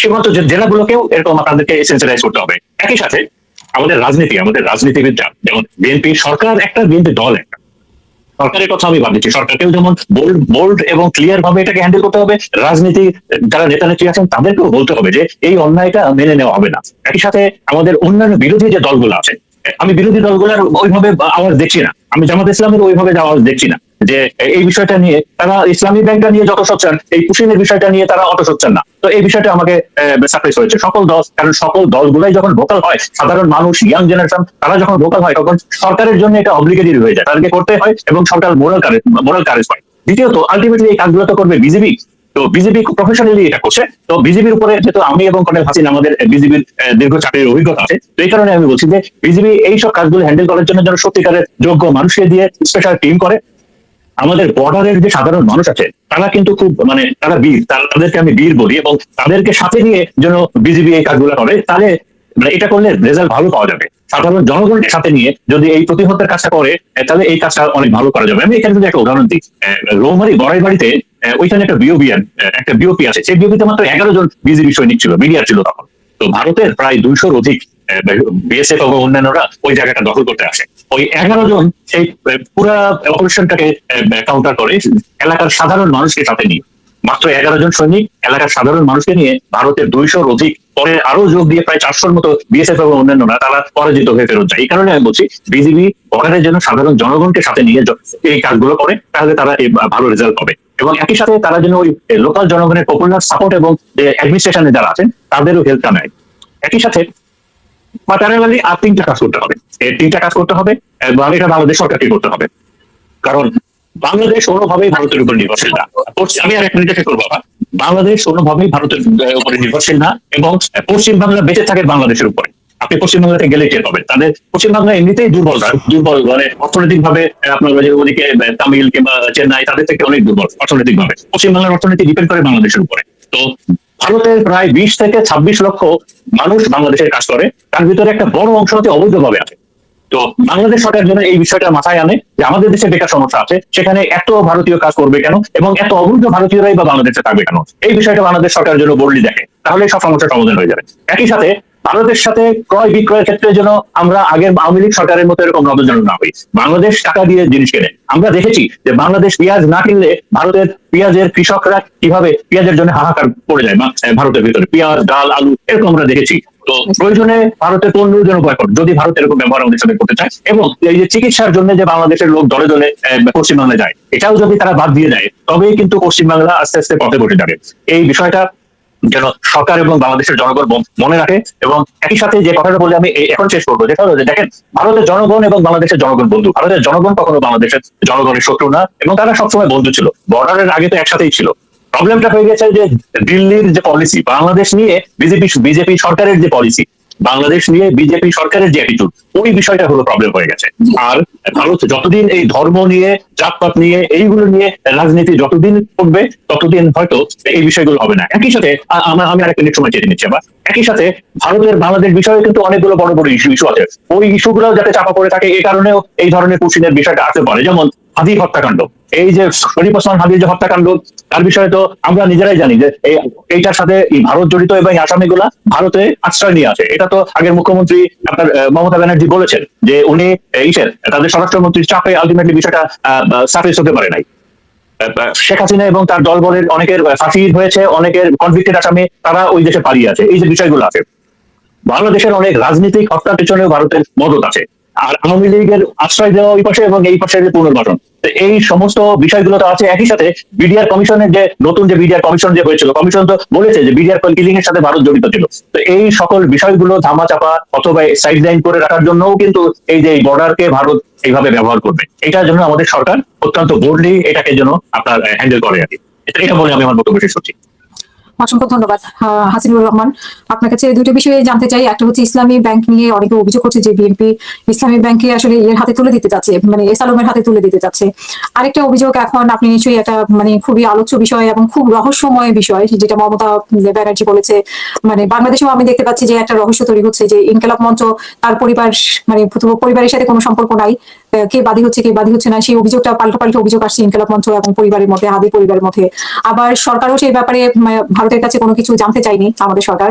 সীমান্ত জেলাগুলোকেও এরকম আপনাদেরকে সেন্সিটাইজ করতে হবে। একই সাথে আমাদের রাজনীতিবিদরা, যেমন বিএনপি সরকার একটা, বিএনপি দল একটা, সরকারের কথা আমি ভাবছি, সরকারকেও যেমন বোল্ড এবং ক্লিয়ার ভাবে এটাকে হ্যান্ডেল করতে হবে, রাজনীতি যারা নেতা নেত্রী আছেন তাদেরকেও বলতে হবে যে এই অন্যায়টা মেনে নেওয়া হবে না। একই সাথে আমাদের অন্যান্য বিরোধী যে দলগুলো আছে, আমি বিরোধী দলগুলোর ওইভাবে আওয়াজ দেখছি না, আমি জামাত ইসলামের ওইভাবে আওয়াজ দেখছি না যে এই বিষয়টা নিয়ে তারা, ইসলামী ব্যাংকটা নিয়ে যত সোচ্চার, এই পুশিনের বিষয়টা নিয়ে তারা অত সোচ্চার না। তো এই বিষয়টা আমাকে সারপ্রাইজ হয়েছে সকল দল, কারণ সকল দলগুলাই যখন ভোকাল হয়, সাধারণ মানুষ, ইয়াং জেনারেশন তারা যখন ভোকাল হয়, তখন সরকারের জন্য এটা অব্লিগেটরি হয়ে যায়, তাদেরকে করতে হয় এবং সরকার মোরাল কারেজ পায়। দ্বিতীয়ত আলটিমেটলি এই কাজগুলো তো করবে বিজেপি, তো বিজেপি খুব প্রফেশনালি এটা করছে। তো বিজেপির উপরে যেহেতু আমি এবং কর্নেল হাসিন আমাদের বিজেপির দীর্ঘ চাকরির অভিজ্ঞতা আছে, তো এই কারণে আমি বলছি যে বিজেপি এইসব কাজগুলো হ্যান্ডেল করার জন্য যেন সত্যিকারের যোগ্য মানুষকে দিয়ে স্পেশাল টিম করে। আমাদের বর্ডারের যে সাধারণ মানুষ আছে তারা কিন্তু খুব, মানে তারা বীর, তাদেরকে আমি বীর বলি, এবং তাদেরকে সাথে নিয়ে যেন বিজেপি এই কাজগুলো করে, তাহলে মানে এটা করলে রেজাল্ট ভালো পাওয়া যাবে। সাধারণ জনগণকে সাথে নিয়ে যদি এই প্রতিহতের কাজটা করে, তাহলে এই কাজটা অনেক ভালো করা যাবে। আমি এখানে যদি একটা উদাহরণ দিই, রৌমারী গড়াই বাড়িতে ওইখানে একটা বিওপি আছে, সেই বিওপিতে মাত্র 11 জন বিজেপি সৈনিক ছিল, মিডিয়া ছিল তখন। তো ভারতের প্রায় 200-র অধিক বিএসএফ এবং অন্যান্যরা ওই জায়গাটা দখল করতে আসে। ওই 11 জন সেই পুরা অপারেশনটাকে কাউন্টার করে এলাকার সাধারণ মানুষকে সাথে নিয়ে, মাত্র 11 জন সৈনিক এলাকার সাধারণ মানুষকে নিয়ে ভারতের 200-র অধিক, পরে আরো যোগ দিয়ে প্রায় 400-র মতো বিএসএফ এবং অন্যান্যরা তারা পরাজিত হয়ে ফেরত যায়। এই কারণে আমি বলছি বিজেপি বর্ডারের জন্য সাধারণ জনগণকে সাথে নিয়ে এই কাজগুলো করে, তাহলে তারা ভালো রেজাল্ট পাবে। এবং একই সাথে তারা যেন ওই লোকাল জনগণের পপুলার সাপোর্ট এবং অ্যাডমিনিস্ট্রেশনে যারা আছেন তাদেরও হেল্পটা নেয়। একই সাথে প্যারালালি আর 3টা কাজ করতে হবে, এই 3টা কাজ করতে হবে এবং এটা বাংলাদেশ সরকারকে করতে হবে, কারণ বাংলাদেশ কোনোভাবেই ভারতের উপর নির্ভরশীল না। আমি আর এক মিনিট করবো, বাংলাদেশ কোনোভাবেই ভারতের উপরে নির্ভরশীল না, এবং পশ্চিম বাংলা বেঁচে থাকে বাংলাদেশের উপরে। আপনি পশ্চিমবাংলাতে গেলে টের পাবেন তাদের পশ্চিমবাংলা এমনিতেই দুর্বল, মানে অর্থনৈতিক ভাবে আপনার ওদিকে তামিল কিংবা চেন্নাই তাদের থেকে অনেক দুর্বল অর্থনৈতিক ভাবে। পশ্চিমবাংলার অর্থনীতি ডিপেন্ড করে বাংলাদেশের উপরে। তো ভারতের প্রায় 20 থেকে 26 লক্ষ মানুষ বাংলাদেশের কাজ করে, তার ভিতরে একটা বড় অংশ হচ্ছে অবৈধভাবে আছে। তো বাংলাদেশ সরকার যেন এই বিষয়টা মাথায় আনে যে আমাদের দেশে বেকার সমস্যা আছে, সেখানে এত ভারতীয় কাজ করবে কেন এবং এত অবৈধ ভারতীয়রাই বা বাংলাদেশে থাকবে কেন, এই বিষয়টা বাংলাদেশ সরকার যেন বললি দেখে, তাহলে সব সমস্যার সমাধান হয়ে যাবে। একই সাথে ভারতের সাথে ক্রয় বিক্রয়ের ক্ষেত্রে যেন আমরা আগের আওয়ামী লীগ সরকারের মতো এরকম নজরদারি না হই। বাংলাদেশ টাকা দিয়ে জিনিস কেনে, আমরা দেখেছি যে বাংলাদেশ পেঁয়াজ না কিনলে ভারতের পেঁয়াজের কৃষকরা কিভাবে পেঁয়াজের জন্য হাহাকার পড়ে যায় ভারতের ভিতরে, পেঁয়াজ, ডাল, আলু এরকম আমরা দেখেছি। তো প্রয়োজনে ভারতের পণ্য যেন বয়কট, যদি ভারত এরকম ব্যবহার আমাদের সাথে করতে চায়, এবং এই যে চিকিৎসার জন্য যে বাংলাদেশের লোক দলে দলে পশ্চিমবাংলায় যায়, এটাও যদি তারা বাদ দিয়ে দেয়, তবেই কিন্তু পশ্চিমবাংলা আস্তে আস্তে পথে বসে যাবে। এই বিষয়টা যেন সরকার এবং বাংলাদেশের জনগণ মনে রাখে। এবং একই সাথে যে কথাটা বলে আমি এখন শেষ করবো, যেটা হলো যে দেখেন, ভারতের জনগণ এবং বাংলাদেশের জনগণ বন্ধু। ভারতের জনগণ কখনো বাংলাদেশের জনগণের শত্রু না, এবং তারা সবসময় বন্ধু ছিল, বর্ডারের আগে তো একসাথেই ছিল। প্রবলেমটা হয়ে গেছে যে দিল্লির যে পলিসি, বাংলাদেশ নিয়ে বিজেপি সরকারের যে পলিসি, বাংলাদেশ নিয়ে বিজেপি সরকারের যে অ্যাটিটিউড, ওই বিষয়টা হলো প্রবলেম হয়ে গেছে। আর ভারত যতদিন এই ধর্ম নিয়ে, জাতপাত নিয়ে, এইগুলো নিয়ে রাজনীতি যতদিন করবে, ততদিন হয়তো এই বিষয়গুলো হবে না। একই সাথে আমি আরেকটা মিনিট সময় চেয়ে নিচ্ছি আবার। একই সাথে ভারতের বাংলাদেশ বিষয়ে কিন্তু অনেকগুলো বড় বড় ইস্যু আছে, ওই ইস্যুগুলো যাতে চাপা পড়ে থাকে, এই কারণেও এই ধরনের কুশিনের বিষয়টা আসতে পারে। যেমন হাদি হত্যাকাণ্ড, এই যে শরীফ ওসমান হাদির যে হত্যাকাণ্ড, তার বিষয়ে তো আমরা নিজেরাই জানি যে এইটার সাথে ভারত জড়িত, এবং আসামিগুলা ভারতে আশ্রয় নিয়ে আছে। এটা তো আগের মুখ্যমন্ত্রী আপনার মমতা ব্যানার্জি বলেছেন যে উনি তাদের স্বরাষ্ট্রমন্ত্রীর চাপে আলটিমেটলি বিষয়টা সাকসেস হতে পারে নাই। শেখ হাসিনা এবং তার দলবলের অনেকের ফাঁসি হয়েছে, অনেকের কনভিক্টেড আসামি তারা ওই দেশে পালিয়ে আছে। এই যে বিষয়গুলো আছে, বাংলাদেশের অনেক রাজনৈতিক হত্যার পেছনেও ভারতের মদত আছে। আর আওয়ামী লীগের আশ্রয় দেওয়া ওই পাশে, এবং এই পাশের পুনর্বাসন, এই সমস্ত বিষয়গুলো তো আছে। একই সাথে বিডিআর কমিশনের যে নতুন যে বিডিআর কমিশন যে হয়েছিল, কমিশন তো বলেছে যে বিডিআর কিলিং এর সাথে ভারত জড়িত ছিল। তো এই সকল বিষয়গুলো ধামাচাপা অথবা সাইড লাইন করে রাখার জন্যও কিন্তু এই যে বর্ডারকে ভারত এইভাবে ব্যবহার করবে, এটার জন্য আমাদের সরকার অত্যন্ত বোল্ডলি এটাকে যেন আপনার হ্যান্ডেল করে আর কি। এটা বলে আমি আমার বক্তব্য শেষ করছি। অসংখ্য ধন্যবাদ হাসিনুর রহমান। আপনার কাছে দুটো বিষয়ে জানতে চাই। একটা হচ্ছে ইসলামী ব্যাংক নিয়ে অনেকে অভিযোগ করছে যে বিএনপি ইসলামী ব্যাংকে আসলে এর হাতে তুলে দিতে যাচ্ছে, মানে এস আলমের হাতে তুলে দিতে যাচ্ছে। আরেকটা অভিযোগ, এখন আপনি নিশ্চয়ই একটা মানে খুবই আলোচ্য বিষয় এবং খুব রহস্যময় বিষয় যেটা মমতা ব্যানার্জি বলেছে, মানে বাংলাদেশেও আমি দেখতে পাচ্ছি যে একটা রহস্য তৈরি হচ্ছে যে ইনকিলাব মঞ্চ তার পরিবার মানে পরিবারের সাথে কোনো সম্পর্ক নাই, কে বাদী হচ্ছে কে বাদী হচ্ছে না সেই অভিযোগটা পাল্টা অভিযোগ আসছে ইনকিলাব মঞ্চ এবং পরিবারের মধ্যে, হাদি পরিবারের মধ্যে। আবার সরকারও সেই ব্যাপারে ভারতের কাছে কোনো কিছু জানতে চায়নি আমাদের সরকার।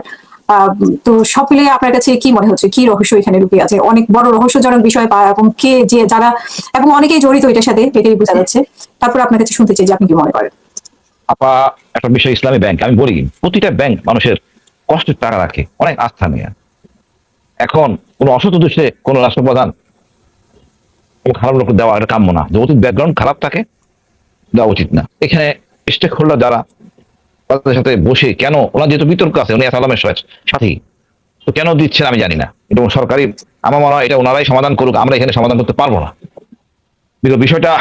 তো সব মিলে আপনার কাছে কি মনে হচ্ছে, কি রহস্য এখানে লুকিয়ে আছে? অনেক বড় রহস্যজনক বিষয় এবং কে যে যারা এবং অনেকেই জড়িত এটার সাথে, এটাই বোঝা যাচ্ছে। তারপর আপনার কাছে শুনতে চাই যে আপনি কি মনে করেন। আপা, একটা বিষয় ইসলামী ব্যাংক, আমি বলি প্রতিটা ব্যাংক মানুষের কষ্টের টাকা রাখে, অনেক আস্থা নিয়ে। এখন কোন অসৎ উদ্দেশ্যে কোন রাষ্ট্রপ্রধান খারাপ লোক দেওয়া এটা কাম্য না, যে অতীত ব্যাকগ্রাউন্ড খারাপ থাকে দেওয়া উচিত না। এখানে স্টেক হোল্ডার যারা তাদের সাথে বসে কেন, ওনার যেহেতু বিতর্ক আছে, উনি আসালামের সাথী, তো কেন দিচ্ছেন আমি জানি না। এবং সরকারি আমার মনে হয় এটা ওনারাই সমাধান করুক, আমরা এখানে সমাধান করতে পারবো না। বিষয়টা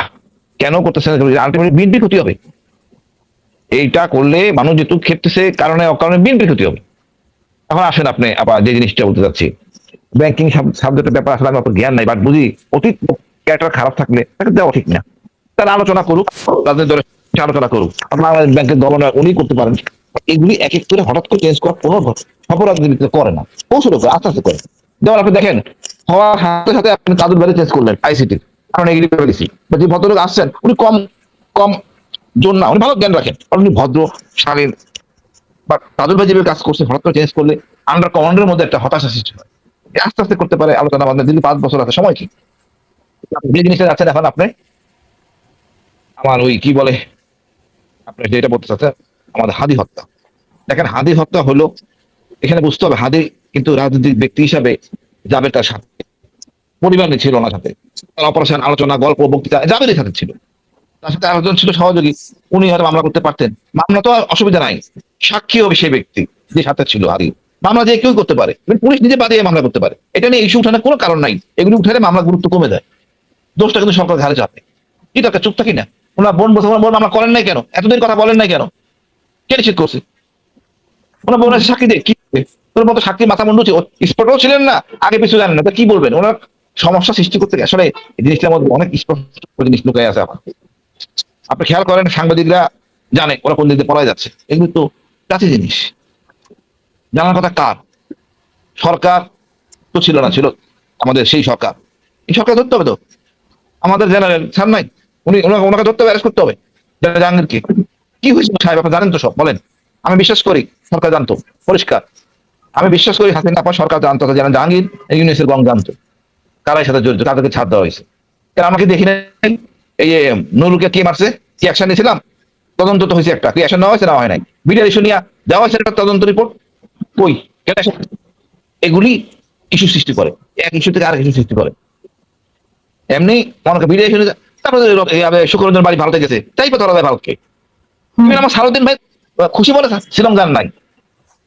কেন করতেছেন, আলটিমেটলি বিএনপি ক্ষতি হবে। এইটা করলে মানুষ যেহেতু খেপতেছে কারণে অকারণে বিএনপি ক্ষতি হবে। এখন আসেন আপনি আবার যে জিনিসটা বলতে চাচ্ছি, ব্যাংকিং সাবজেক্টের ব্যাপার আসলে আমার জ্ঞান নাই, বাট বুঝি অতীত ক্যারেক্টার খারাপ থাকলে তাকে দেওয়া ঠিক না। তারা আলোচনা করুক, তাদের দলে আলোচনা করুক, বাংলাদেশ ব্যাংকের দলনা উনি করতে পারেন। এগুলি এক এক করে হঠাৎ করে চেঞ্জ করা কোনো সফল রাজনীতিতে করে না, কৌশল করে আস্তে আস্তে করে। যেমন আপনি দেখেন, হওয়ার সাথে সাথে আপনি তাদের বাড়ি চেঞ্জ করলেন আইসিটি, কারণ এগুলি করে দিচ্ছি। যে ভদ্রলোক আসছেন উনি কম কম জোর না, উনি ভালো জ্ঞান রাখেন, উনি ভদ্র শালীন, বা তাদের ভাই যেভাবে কাজ করছে হঠাৎ করে চেঞ্জ করলে আন্ডার কমান্ডের মধ্যে একটা হতাশা সৃষ্টি হয়। আস্তে আস্তে করতে পারে আলোচনা, আমাদের দিল্লি 5 বছর আছে, সময় কি? যে জিনিসটা যাচ্ছেন এখন আপনি, আমার ওই কি বলে আপনি যেটা বলতে চাচ্ছেন, আমাদের হাদি হত্যা। দেখেন, হাদি হত্যা হলো, এখানে বুঝতে হবে হাদি কিন্তু রাজনৈতিক ব্যক্তি হিসাবে যাবে তার সাথে, পরিবার ছিল না সাথে, তার অপারেশন আলোচনা গল্প বক্তৃতা যাবেরই সাথে ছিল, তার সাথে আরেকজন ছিল সহযোগী, উনি হয়তো মামলা করতে পারতেন। মামলা তো অসুবিধা নাই, সাক্ষী হবে সেই ব্যক্তি যে সাথে ছিল হাদি। মামলা যে কেউ করতে পারে, পুলিশ নিজে বাদিয়ে মামলা করতে পারে, এটা নিয়ে ইস্যু উঠানোর কোনো কারণ নাই। এগুলি উঠালে মামলা গুরুত্ব কমে যায়, দোষটা কিন্তু সরকার ঘাড়ে চাপে। কি দরকার চুপ থাকি না? ওনার বোন বলছে, ওনার বোন মামলা করেন নাই কেন, এতদিন কথা বলেন নাই কেন, কে নিষেধ করছে? ওনার বোনের সাক্ষী দিয়ে কি তোর মতো সাক্ষী মাথা মুন্ডু স্পটও ছিলেন না, আগে পিছু জানেন না, তা কি বলবেন? ওনার সমস্যা সৃষ্টি করতে আসলে এই জিনিসটার মধ্যে অনেক স্পষ্ট জিনিস লুকাই আছে। আপনি খেয়াল করেন, সাংবাদিকরা জানে ওরা কোন দিকে পড়ায় যাচ্ছে, এগুলো তো কাছে জিনিস, জানার কথা কার? সরকার তো ছিল না, ছিল আমাদের সেই সরকার। এই সরকার ধরতে হবে তো, আমাদের জেনারেল স্যার নাই, উনি ওনাকে ধরতে হবে, অ্যারেস্ট করতে হবে। জাহাঙ্গীরকে কি হয়েছিল সাহেব আপনি জানেন তো সব, বলেন। আমি বিশ্বাস করি সরকার জানতো পরিষ্কার, আমি বিশ্বাস করি হাসিনা আপা সরকার জানতো, যেন জাহাঙ্গীর ইউনিসের গং জানতো কারাই সাথে জড়িত, তাদেরকে ছাড় দেওয়া হয়েছে। আমাকে দেখি নাই এই নুরুলকে কি মারছে, কি অ্যাকশন নিয়েছিলাম? তদন্ত তো হয়েছে একটা, কি অ্যাকশন নেওয়া হয়েছে? নেওয়া হয় নাই। বিডিআর ইস্যু নিয়ে দেওয়া হয়েছে একটা তদন্ত রিপোর্ট, কই? এগুলি ইস্যু সৃষ্টি করে, এক ইস্যু থেকে আরেক ইস্যু সৃষ্টি করে। এমনি মনে করি বিডিআর ইস্যু, তারপরে শুক্ররঞ্জন বাড়ি ভারতে গেছে, তাই তো ধরা যায় ভারতকে। আমার সারাদিন ভাই খুশি বলে শিলং যান নাই,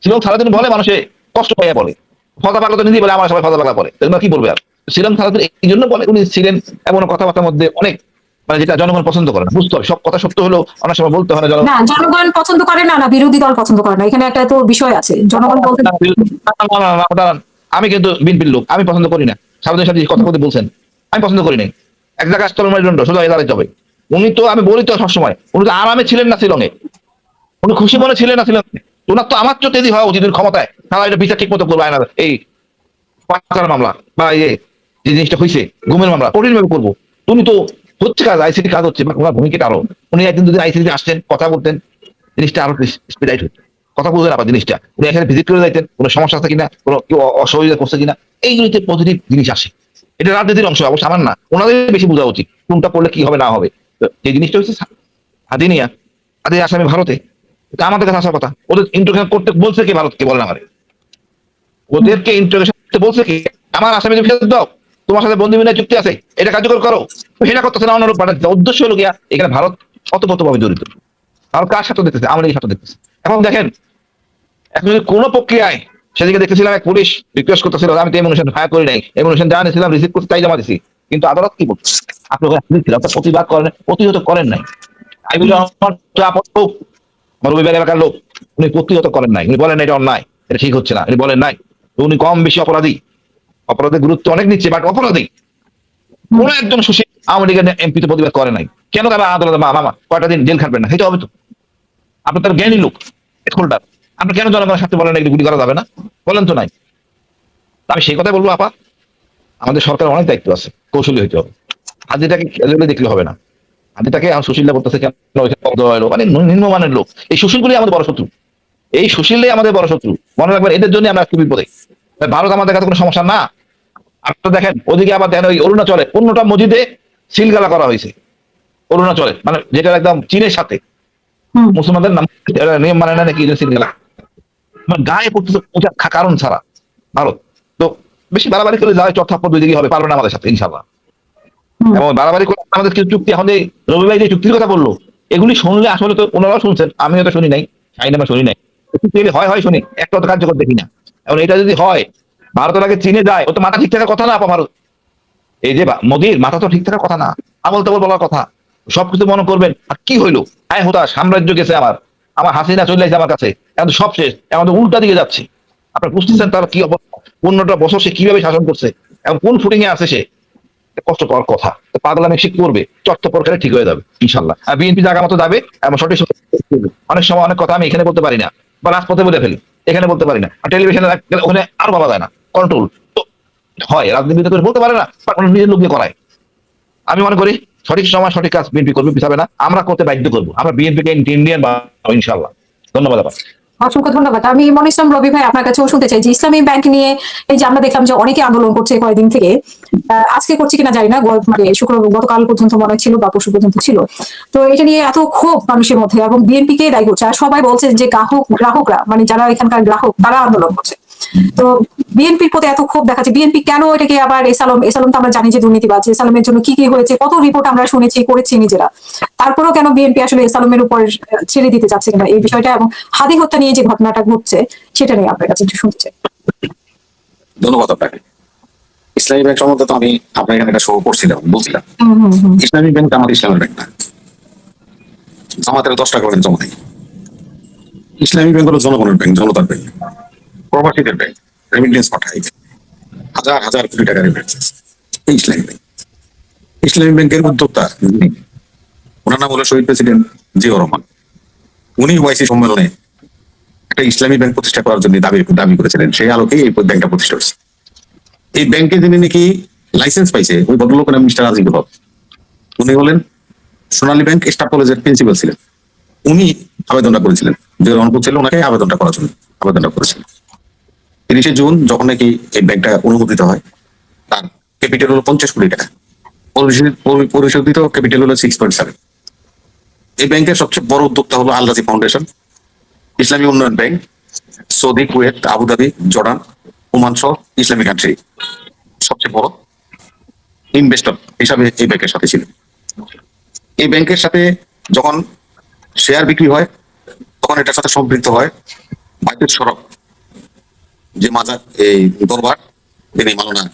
শিলং সারাদিন বলে মানুষে কষ্ট পাইয়া বলে, ফজা পাগলা তো নিজেই বলে, আমার সবাই ফজা পাগলা বলে, কি বলবে আর? শিলং সারাদিন এই জন্য বলে উনি ছিলেন এমন কথাবার্তার মধ্যে অনেক, মানে যেটা জনগণ পছন্দ করে না। বুঝতে হবে সব কথা সত্য হলেও অনেক সময় বলতে হয় না। না, জনগণ পছন্দ করে না, না বিরোধী দল পছন্দ করে না, এখানে একটা তো বিষয় আছে। জনগণ বলতে দাঁড়ান, আমি কিন্তু বিএনপির লোক, আমি পছন্দ করি না। সারাদিন সাথে কথা বলতে বলছেন, আমি পছন্দ করি নাই। এক জায়গায় স্থলমারি দণ্ড সোজা দাঁড়াইতে হবে। উনি তো, আমি বলি তো সবসময়, উনি তো আরামে ছিলেন না শিলংয়ে, উনি খুশি মনে ছিলেন না শিলং। ওনার তো আমার চোখ তেজি হওয়া উচিত ক্ষমতায়, তারা এটা বিচার ঠিক মতো করবো না। এই পাচার মামলা বা যে জিনিসটা হয়েছে গুমের মামলা কঠিনভাবে করবো। উনি তো হচ্ছে কাজ, আইসিটি কাজ হচ্ছে, ওনার ভূমিকাটা আরো, উনি একদিন দুদিন আইসিটি আসতেন, কথা বলতেন, জিনিসটা আরো স্পিডাইট হতো, কথা বলতেন আবার জিনিসটা, উনি এখানে ভিজিট করে যাইতেন, কোনো সমস্যা আছে কিনা, কোনো কেউ অসহযোগিতা করছে কিনা, এইগুলিতে পজিটিভ জিনিস আসে। এটা রাজনীতির অংশ, অবশ্য আমার না, ওনাদের বেশি বোঝা উচিত কোনটা করলে কি হবে না হবে। যে জিনিসটা হচ্ছে হাদিনিয়া, হাদি আসামি ভারতে, আমাদের কাছে আসার কথা, ওদের ইন্টারোগেশন করতে বলছে কি ভারতকে? বলেন আমারে, ওদেরকে ইন্টারোগেশন করতে বলছে কি? আমার আসামি ফেরত দাও, তোমার সাথে বন্দি বিনিময় চুক্তি আছে, এটা কার্যকর করো। সেটা করতেছে না, অনুরূপ পাঠাচ্ছে। উদ্দেশ্য হলো গিয়া এখানে ভারত অতপ্রতভাবে জড়িত। ভারত কার সাথে দেখতেছে? আমরা এই সাথে দেখতেছে। এখন দেখেন, এখন যদি কোনো প্রক্রিয়ায়, সেদিকে দেখতেছিলাম এক পুলিশ রিকোয়েস্ট করতেছিল, আমি তো এমন ফায়ার করি নাই, এমন যা নিয়েছিলাম রিসিভ করতে তাই জমা দিছি, কিন্তু আদালত কি বলছে? আপনি প্রতিবাদ করেন, প্রতিহত করেন নাই। আই বলি আমার রবি এলাকার লোক, উনি প্রতিহত করেন নাই, উনি বলেন এটা অন্যায়, এটা ঠিক হচ্ছে না, উনি বলেন নাই। তো উনি কম বেশি অপরাধী, অপরাধের গুরুত্ব অনেক নিচ্ছে, বাট অপরাধী। কোন একজন সুশীল আওয়ামী লীগের এমপি তো প্রতিবাদ করে নাই, কেন তারা আদালতে মামা কয়টা দিন জেল খাটবেন না, সেটা হবে তো। আপনি তার জ্ঞানী লোক, হোল্ডার, আপনি কেন জনগণের সাথে বলেন এগুলি গুলি করা যাবে না? বলেন তো নাই। আমি সেই কথাই বলবো আপা, আমাদের সরকার অনেক দায়িত্ব আছে, কৌশলী হইতে হবে। হাজিটাকে দেখলে হবে না। হাজিটাকে সুশীলরা বলতেছে কেন ওইখানে কব্দ হলো, মানে নিম্নমানের লোক। এই সুশীলগুলি আমাদের বড় শত্রু, এই সুশীলই আমাদের বড় শত্রু। মনে রাখবেন, এদের জন্য আমরা আজকে বিপদে। ভারত আমাদের কাছে কোনো সমস্যা না। আপনারা দেখেন ওদিকে আবার দেখেন ওই অরুণাচলে 15টা মসজিদে সিলগালা করা হয়েছে, অরুণাচলে, মানে যেটা একদম চীনের সাথে। মুসলমানদের নাম নিয়ম মানে না নাকি সিলগালা, মানে গায়ে পড়তেছে কারণ ছাড়া ভারত। তো বেশি বাড়াবাড়ি করে যায়, চর্থাপ্পর দুই দিকে হবে, পারবে না আমাদের সাথে ইনশাল্লাহ। এবং বাড়াবাড়ি করে আমাদের কিছু চুক্তি, এখন যে রবি ভাই যে চুক্তির কথা বললো, এগুলি শুনলে আসলে তো ওনারাও শুনছেন, আমিও তো শুনি নাই, শাহিন আমার শুনি নাই। চুক্তি হয় শুনি, একটা তো কার্যকর দেখি না। এখন এটা যদি হয়, ভারতের আগে চীনে যায়, ও তো মাথা ঠিক থাকার কথা না আপা ভারত। এই যে মোদীর মাথা তো ঠিক থাকার কথা না, আবল তাবল বলার কথা। সবকিছু মনে করবেন, আর কি হইলো, হ্যাঁ হতাশ, সাম্রাজ্য গেছে আমার, আমার হাসিনা চলে আসছে আমার কাছে, এখন তো সব শেষ, এখন তো উল্টা দিকে যাচ্ছে। আপনার বুঝতেছেন তার কি অবস্থা, 15টা বছর সে কিভাবে শাসন করছে, এখন কোন ফুটিং এ আছে সে। কষ্টকর কথা, পাগলামি সে করবে, চর্চা প্রকারে ঠিক হয়ে যাবে ইনশাল্লাহ। আর বিএনপি জায়গা মতো যাবে, এবং সঠিক অনেক সময় অনেক কথা আমি এখানে বলতে পারি না, বা রাজপথে বলে ফেলি, এখানে বলতে পারি না, আর টেলিভিশনে ওখানে আরো ভাবা যায় না, কন্ট্রোল তো হয়। রাজনীতিতে করে বলতে পারে না, নিজের লোক দিয়ে করায়। আমি মনে করি সঠিক সময় সঠিক কাজ বিএনপি করবে, পিছাবে না, আমরা করতে বাধ্য করবো, আমরা বিএনপিকে ইন্ডিয়ান বা ইনশাল্লাহ। ধন্যবাদ আপনার। অসংখ্য ধন্যবাদ। আমি মনিসলাম রবি ভাই আপনার কাছেও শুনতে চাই যে ইসলামী ব্যাংক নিয়ে এই যে আমরা দেখলাম যে অনেকে আন্দোলন করছে কয়েকদিন থেকে, আজকে করছে কিনা জানি না, মানে গতকাল পর্যন্ত মনে ছিল বা পরশু পর্যন্ত ছিল। তো এটা নিয়ে এত ক্ষোভ মানুষের মধ্যে, এবং বিএনপি কে দায়ী করছে, আর সবাই বলছে যে গ্রাহকরা, মানে যারা এখানকার গ্রাহক, তারা আন্দোলন করছে। তো বিএনপির প্রতি এত ক্ষোভ দেখাচ্ছে, বিএনপি কেন এটাকে আবার এসালম তো আমরা জানি যে দুর্নীতিবাজ, এসালমের জন্য কি কি হয়েছে, কত রিপোর্ট আমরা শুনেছি, করেছি নিজেরা, তারপরেও কেন বিএনপি আসলে এসালমের উপর ছেড়ে দিতে চাচ্ছে কিনা এই বিষয়টা, এবং হাদি হত্যা নিয়ে যে ঘটনাটা ঘটছে সেটা নিয়ে আপনার কাছে একটু শুনতে চাই। ধন্যবাদ আপনাকে। ইসলামী ব্যাংক সম্বন্ধে তো আমি আপনার এখানে একটা শো করছিলাম, বলছিলাম ইসলামী ব্যাংক আমাদের ইসলামের ব্যাংক না। জামাতের 10 টাকা করে জমা দেয়। ইসলামী ব্যাংক হলো জনগণের ব্যাংক, জনতার ব্যাংক, প্রবাসীদের ব্যাংক, রেমিটেন্স পাঠায় হাজার হাজার কোটি টাকা রেমিটেন্স। এই ইসলামী ব্যাংক, ইসলামী ব্যাংকের উদ্যোক্তা ওনার নাম হলো শহীদ প্রেসিডেন্ট জিয়াউর রহমান। উনি ওয়াইসি সম্মেলনে একটা ইসলামী ব্যাংক প্রতিষ্ঠা করার জন্য দাবি করেছিলেন, সেই আলোকে এই ব্যাংকটা প্রতিষ্ঠা হয়েছে। এই ব্যাংকে যিনি নাকি লাইসেন্স পাইছে, ওই ভদ্রলোকের নাম মিস্টার আজিজুল হক। উনি হলেন সোনালী ব্যাংক স্টাফ কলেজের প্রিন্সিপাল ছিলেন। উনি আবেদনটা করেছিলেন, যে রনপুর ছিল ওনাকে আবেদনটা করার জন্য আবেদনটা করেছিলেন। 30শে জুন যখন নাকি এই ব্যাংকটা অনুমোদিত হয়, তার ক্যাপিটাল হলো 50 কোটি টাকা, পরিশোধিত ক্যাপিটাল হলো 6.7। এই ব্যাংকের সবচেয়ে বড় উদ্যোক্তা হলো আল রাজি ফাউন্ডেশন, ইসলামী উন্নয়ন bank, Saudi, Kuwait, Abu Dhabi, Jordan, Oman সহ ইসলামী কান্ট্রি সবচেয়ে বড় ইনভেস্টর হিসাবে এই ব্যাংকের সাথে ছিল। এই ব্যাংকের সাথে যখন শেয়ার বিক্রি হয়, তখন এটার সাথে সম্পৃক্ত হয় বাইতুল সরব, যে মাজার এই দরবার, তিনি মাওলানা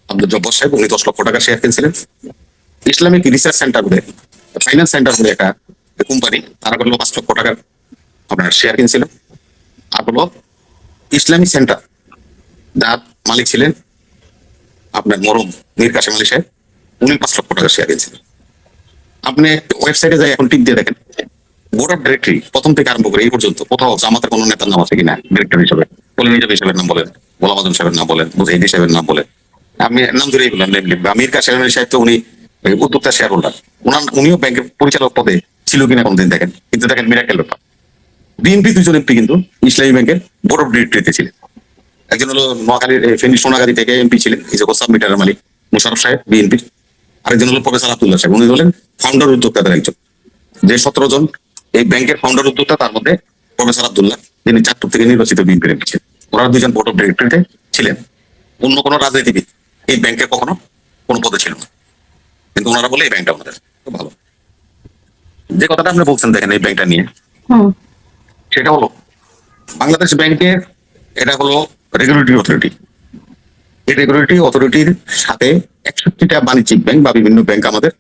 আব্দুল জব্বার সাহেব, উনি 10 লক্ষ টাকা শেয়ার কিনছিলেন। ইসলামিক রিসার্চ সেন্টার বলে, ফাইন্যান্স সেন্টার বলে একটা কোম্পানি, তারা করলো 5 লক্ষ টাকার আপনার শেয়ার কিনছিল। আর হলো ইসলামী সেন্টার, যার মালিক ছিলেন আপনার মরম মীর কাসেম আলী সাহেব, উনি 5 লক্ষ টাকার শেয়ার কিনছিলেন। আপনি ওয়েবসাইটে যাই এখন টিপ দিয়ে দেখেন, বোর্ড অফ ডিরেক্টরি প্রথম থেকে আরম্ভ করে এই পর্যন্ত কোথাও জামাতের কোনো নেতার নাম আছে কিনা ডিরেক্টর হিসেবে, বলেন নিজের সাহেবের নাম বলেন, গোলাম আজম সাহেবের নাম বলেন, মুজাহিদি সাহেবের নাম বলেন, আমি নাম ধরেই বললাম নেম লিখবে। মীর কাসেম আলী সাহেব তো উনি উদ্যোক্তা শেয়ার হোল্ডার, উনিও ব্যাংকের পরিচালক পদে ছিল কিনা কোনদিন দেখেন। কিন্তু দেখেন মিরাকেল ব্যাপার, বিএনপি 2 জন এমপি কিন্তু ইসলামী ব্যাংকের বোর্ড অফ ডিরেক্টরিতে ছিলেন। একজন হলো নোয়াখালীর ফেনী সোনাগাড়ি থেকে এমপি ছিলেন, এই যে সাবমিটারের মালিক মোশাররফ সাহেব বিএনপির। আরেকজন হলো প্রফেসর আব্দুল্লাহ সাহেব, উনি হলেন ফাউন্ডার উদ্যোক্তাদের একজন। যে 17 জন এই ব্যাংকের ফাউন্ডার উদ্যোক্তা, তার মধ্যে প্রফেসর আব্দুল্লাহ, যিনি চাঁদপুর থেকে নির্বাচিত বিএনপির এমপি ছিলেন, ওনারা 2 জন বোর্ড অফ ডিরেক্টরিতে ছিলেন। অন্য কোনো রাজনীতিবিদ এই ব্যাংকে কখনো কোনো পদে ছিল না, কিন্তু ওনারা বলে এই ব্যাংকটা ওনাদের। খুব ভালো যে কথাটা আপনি বলছেন দেখেন এই ব্যাংকটা নিয়ে, সেটা হলো বাংলাদেশ ব্যাংকের, এটা হলো রেগুলেটরি অথরিটি। এই রেগুলেটরি অথরিটির সাথে 61টা বাণিজ্যিক ব্যাংক বা বিভিন্ন ব্যাংক আমাদের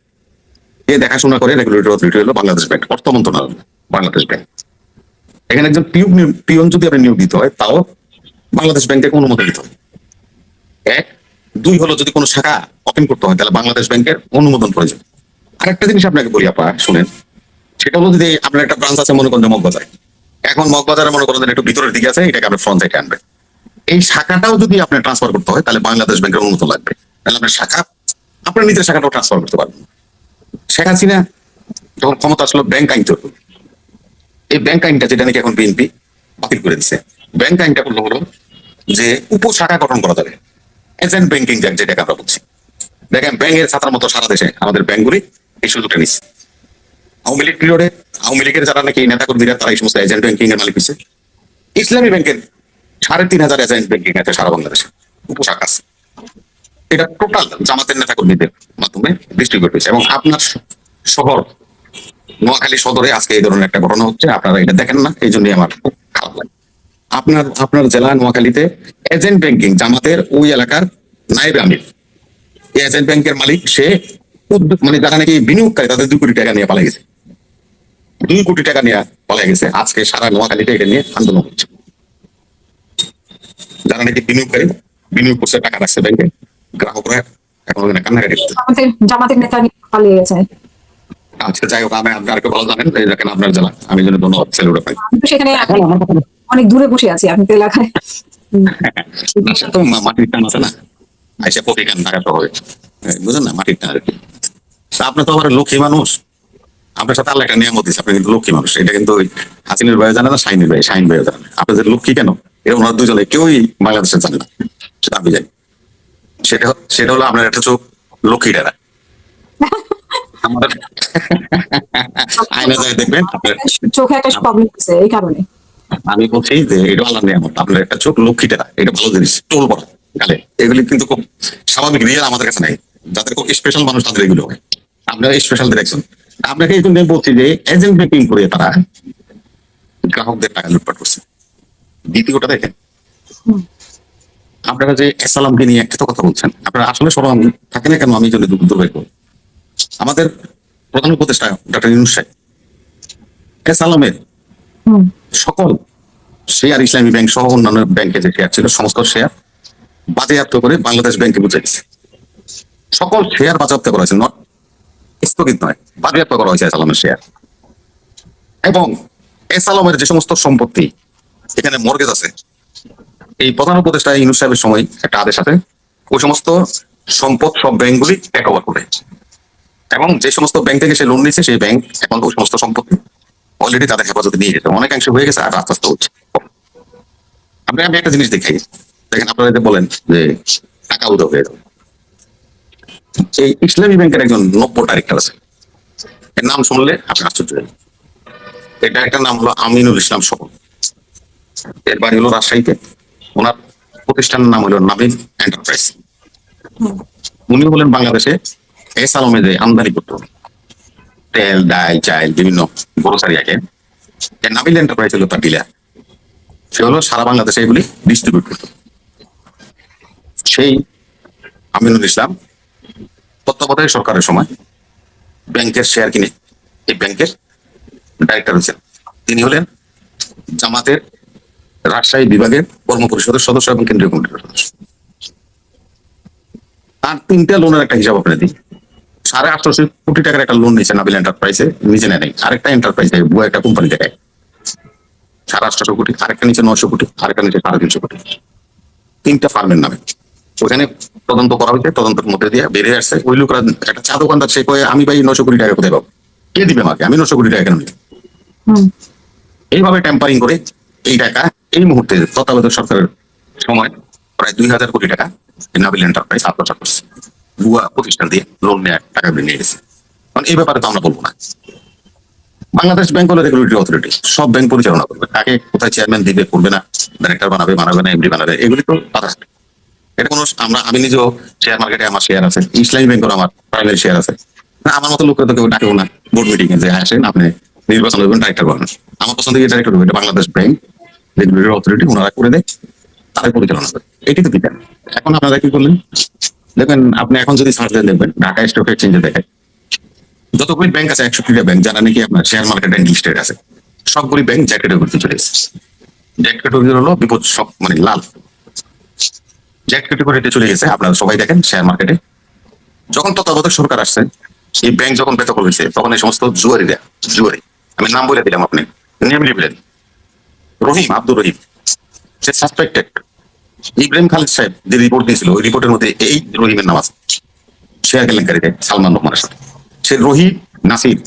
এ দেখাশোনা করে। রেগুলেটরি অথরিটি হলো বাংলাদেশ ব্যাংক, অর্থ মন্ত্রণালয়, বাংলাদেশ ব্যাংক। এখানে একজন পিয়ন যদি আপনি নিয়োগ দিতে হয় তাও বাংলাদেশ ব্যাংকের অনুমতি দিতে হয়। এক, দুই হলো যদি কোনো শাখা ওপেন করতে হয় তাহলে বাংলাদেশ ব্যাংকের অনুমোদন প্রয়োজন। আরেকটা জিনিস আপনাকে বলি আপা, শুনেন, সেটা হলো যদি আপনার একটা ব্রাঞ্চ আছে মনে করেন যে মগবাজারে, এখন মগবাজারে মনে করেন একটু ভিতরের দিকে আছে, এটাকে আপনি ফ্রন্ট সাইডে আনবেন, এই শাখাটাও যদি আপনি ট্রান্সফার করতে হয় তাহলে বাংলাদেশ ব্যাংকের অনুমোদন লাগবে, তাহলে আপনার শাখা আপনার নিজের শাখাটাও ট্রান্সফার করতে পারবেন। শেখ হাসিনা যখন ক্ষমতা আসলো ব্যাংক আইন তৈরি, এই ব্যাংক আইনটা যেটা নাকি এখন বিএনপি বাতিল করে দিচ্ছে, ব্যাংক আইনটা করলো হলো যে উপশাখা গঠন করা যাবে, এজেন্ট ব্যাংকিং যেটাকে আমরা বলছি। দেখেন ব্যাংকের ছাত্র মতো সারা দেশে আমাদের ব্যাংকগুলি এই সুযোগটা নিচ্ছে। আওয়ামী লীগ পিরিয়ডে আওয়ামী লীগের যারা নাকি নেতা কর্মীরা তারা এই সমস্ত এজেন্ট ব্যাংকিং এর মালিক হচ্ছে। ইসলামী ব্যাংকের 3,500 এজেন্ট ব্যাংকিং আছে সারা বাংলাদেশে, উপশাখা আছে। এটা টোটাল জামাতের নেতা কর্মীদের মাধ্যমে ডিস্ট্রিবিউট হয়েছে। এবং আপনার শহর নোয়াখালী সদরে আজকে এই ধরনের একটা ঘটনা হচ্ছে, আপনারা এটা দেখেন না, এই জন্যই আমার খুব খারাপ লাগে। আপনার জেলা নোয়াখালীতে এজেন্ট ব্যাংকিং জামাতের ওই এলাকার নায়েবে আমির, এই এজেন্ট ব্যাংকের মালিক সে মানে যারা নাকি বিনিয়োগকারী তাদের 2 কোটি টাকা নিয়ে পালিয়ে গেছে, 2 কোটি টাকা নিয়ে পালিয়ে গেছে। আজকে সারা নোয়াখালীতে এটা নিয়ে আন্দোলন হচ্ছে। যারা নাকি বিনিয়োগ করছে, টাকা রাখছে ব্যাংকে, গ্রাহকরা এখন ওখানে কান্নাকাটি করছে। জামাতের নেতা নিয়ে পালিয়ে গেছে। আজকে যাই হোক, আমি আপনি আরেকটু ভালো জানেন, এই দেখেন আপনার জেলা, আমি জন্য ধন্যবাদ স্যালুট আপনাকে। আমি তো সেখানে অনেক দূরে বসে আছি, আমি তো এলাকায়। বাসা তো মাটির টান আছে না, আইসা কপি খান ঢাকা শহরে, বুঝলেন না, মাটির টান আর কি। তা আপনি তো আবার লক্ষ্মী মানুষ, আপনার সাথে আল্লাহ একটা নিয়ামত দিচ্ছে, আপনি কিন্তু লক্ষ্মী মানুষ। এটা কিন্তু ওই হাসিনের ভাই জানে না, শাহিন ভাই জানে না। আপনি যে লক্ষ্মী কেন, এটা ওনার দুজনে কেউই বাংলাদেশে জানে না, সেটা আমি জানি। সেটা হলো আপনার একটা চোখ লক্ষ্মী ডারা। আমাদের আয়না যায় দেখবেন আপনার, চোখে একটা প্রবলেম আছে এই কারণে। আমি বলছি যে এটা আল্লাহ নিয়ামত, আপনার একটা চোখ লক্ষ্মীটা, এটা ভালো জিনিস। টোল পড়া গালে এগুলি কিন্তু খুব স্বাভাবিক, রিয়েল আমাদের কাছে নাই। যাদের খুব স্পেশাল মানুষ তাদের এগুলো হয়, আপনারা স্পেশাল ডিরেকশন। আপনাকে এই জন্য বলছি যে এজেন্ট ব্যাংকিং করে তারা গ্রাহকদের টাকা লুটপাট করছে। দ্বিতীয়টা দেখেন, আপনারা যে এসালামকে নিয়ে এত কথা বলছেন, আপনারা আসলে সরম থাকে না কেন? আমি জন্য দুর্ভাগ্য, আমাদের প্রধান উপদেষ্টা ডক্টর ইউনূস সাহেব এসালামের সকল শেয়ার ইসলামী ব্যাংক সহ অন্যান্য ব্যাংকে যে শেয়ার ছিল সমস্ত শেয়ার বাজেয়াপ্ত করে বাংলাদেশ ব্যাংকে বুঝাইছে। সকল শেয়ার বাজেয়াপ্ত করা হয়েছে, নট স্থগিত নয়, বাজেয়াপ্ত করা হয়েছে এসালামের শেয়ার। এবং এসালামের যে সমস্ত সম্পত্তি, এখানে মর্গেজ আছে, এই প্রধান উপদেষ্টা ইউনূস সাহেবের সময় একটা আদেশ আছে, ওই সমস্ত সম্পদ সব ব্যাংকগুলি টেক ওভার করে। এবং যে সমস্ত ব্যাংক থেকে সে লোন নিচ্ছে সেই ব্যাংক এখন ওই সমস্ত সম্পত্তি অলরেডি তাদের হেফাজতে নিয়ে গেছে, অনেকাংশে হয়ে গেছে, আর আস্তে আস্তে হচ্ছে। আমি একটা জিনিস দেখাই, দেখেন আপনারা যে বলেন যে টাকা উধাও হয়ে যাবে, এই ইসলামী ব্যাংকের একজন নব্য ডাইরেক্টর আছে, এর নাম শুনলে আপনি আশ্চর্য হবেন। এই ডাইরেক্টর নাম হলো আমিনুল ইসলাম স্বপন, এর বাড়ি হলো রাজশাহীতে, ওনার প্রতিষ্ঠানের নাম হলো নাবিল এন্টারপ্রাইজ। উনি বলেন বাংলাদেশে এসালামে যে আমদানি করতো তেল, ডাল, চাল, বিভিন্ন গ্রোসারি আইটেম, নাবিল এন্টারপ্রাইজ হলো তার ডিলার। সে হলো সারা বাংলাদেশে এগুলি ডিস্ট্রিবিউট করতো। সেই আমিনুল ইসলাম তত্ত্বাবধায়ক সরকারের সময় ব্যাংকের শেয়ার কিনে এই ব্যাংকের ডাইরেক্টর হয়েছেন। তিনি হলেন জামাতের রাজশাহী বিভাগের কর্ম পরিষদের সদস্য এবং কেন্দ্রীয় কমিটির সদস্য। তার 3টা লোনের একটা হিসাব আপনার দিই। 850 কোটি টাকার একটা লোন নিয়েছে নাবিল এন্টারপ্রাইজে, নিজে নেয় নাই, আরেকটা এন্টারপ্রাইজে বুয়া একটা কোম্পানি দেখায় 850 কোটি, আরেকটা নিচে 900 কোটি, আরেকটা নিচে 350 কোটি, 3টা ফার্মের নামে। ওখানে তদন্ত করা হয়েছে, তদন্তের মধ্যে দিয়ে বেরিয়ে আসছে ওই লোকরা, একটা চা দোকানদার সে কয়ে আমি ভাই 900 কোটি টাকা কোথায় পাবো, কে দিবে আমাকে, আমি 900 কোটি টাকা কেন নিই? এইভাবে ট্যাম্পারিং করে এই টাকা এই মুহূর্তে তত্ত্বাবধায়ক সরকারের সময় প্রায় 2000 কোটি টাকা নাবিল এন্টারপ্রাইজ আত্মসাৎ করছে, ভুয়া প্রতিষ্ঠান দিয়ে লোন নেওয়ার টাকা নিয়ে গেছে। মানে এই ব্যাপারে তো আমরা বলবো না। বাংলাদেশ ব্যাংক হলো রেগুলেটরি অথরিটি, সব ব্যাংক পরিচালনা করবে, কাকে কোথায় চেয়ারম্যান দিবে, করবে না, ডাইরেক্টর বানাবে না, এমডি বানাবে, এগুলি তো তারা। এটা কোনো আমি নিজেও শেয়ার মার্কেটে আমার শেয়ার আছে, ইসলামী ব্যাংকের আমার প্রাইমারি শেয়ার আছে। আমার মতো লোকরা তো কেউ ডাকেও না বোর্ড মিটিং এ যে আসেন আপনি নির্বাচন করবেন, ডাইরেক্টর বানান। আমার পছন্দ ডাইরেক্টর হবে, এটা বাংলাদেশ ব্যাংক রেগুলেটরি অথরিটি, ওনারা করে দেয়, তারাই পরিচালনা করে। এটি তো বিজ্ঞান। এখন আপনারা কি করলেন দেখবেন, আপনি এখন যদি সার্চ দিয়ে দেখবেন ঢাকা স্টক এক্সচেঞ্জে দেখেন যতগুলি ব্যাংক আছে 61টা ব্যাংক যারা নাকি আপনার শেয়ার মার্কেটে লিস্টেড আছে, সবগুলি ব্যাংক জ্যাক ক্যাটাগরিতে চলে গেছে। জ্যাক ক্যাটাগরি হলো বিপদ সব মানে লাল। জ্যাক ক্যাটাগরিতে চলে গেছে। আপনারা সবাই দেখেন শেয়ার মার্কেটে যখন তত্ত্বাবধায়ক সরকার আসছে, এই ব্যাংক যখন বেদখল হয়েছে, তখন এই সমস্ত জুয়ারি আমি নাম বলে দিলাম, আপনি নেমে নেবেন। রহিম, আব্দুর রহিম, সে সাসপেক্টেড। ইব্রাহিম খালিদ সাহেব যে রিপোর্ট দিয়েছিল, ওই রিপোর্টের মধ্যে এই রহিমের নাম আছে শেয়ার কেলেঙ্কারিতে সালমান রহমানের সাথে। সে রহিম, নাসির,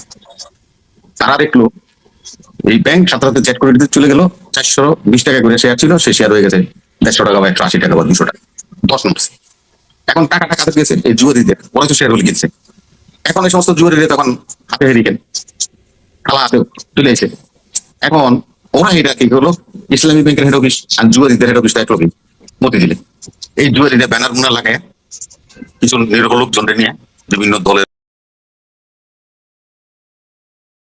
তারা দেখলো এই ব্যাংক সাথে সাথে জ্যাক করে চলে গেল। 420 টাকা করে শেয়ার ছিল, সে শেয়ার হয়ে গেছে 150 টাকা বা 180 টাকা বা 200 টাকা, 10 নম্বর। এখন টাকাটা কাছে পেয়েছে এই জুয়ারিদের, ওরা তো শেয়ার হলে কিনছে। এখন এই সমস্ত জুয়ারিদের তখন হাতে হেরিকেন খালা হাতে চলে এসে, এখন ওরা এটা কি হলো, ইসলামী ব্যাংকের হেড অফিস আর জুয়ারিদের হেড অফিসটা এক রকম মতি দিলে। এই জুয়ারিদের ব্যানার মুনা লাগায় কিছু নিরীহ লোকজনদের নিয়ে বিভিন্ন দলের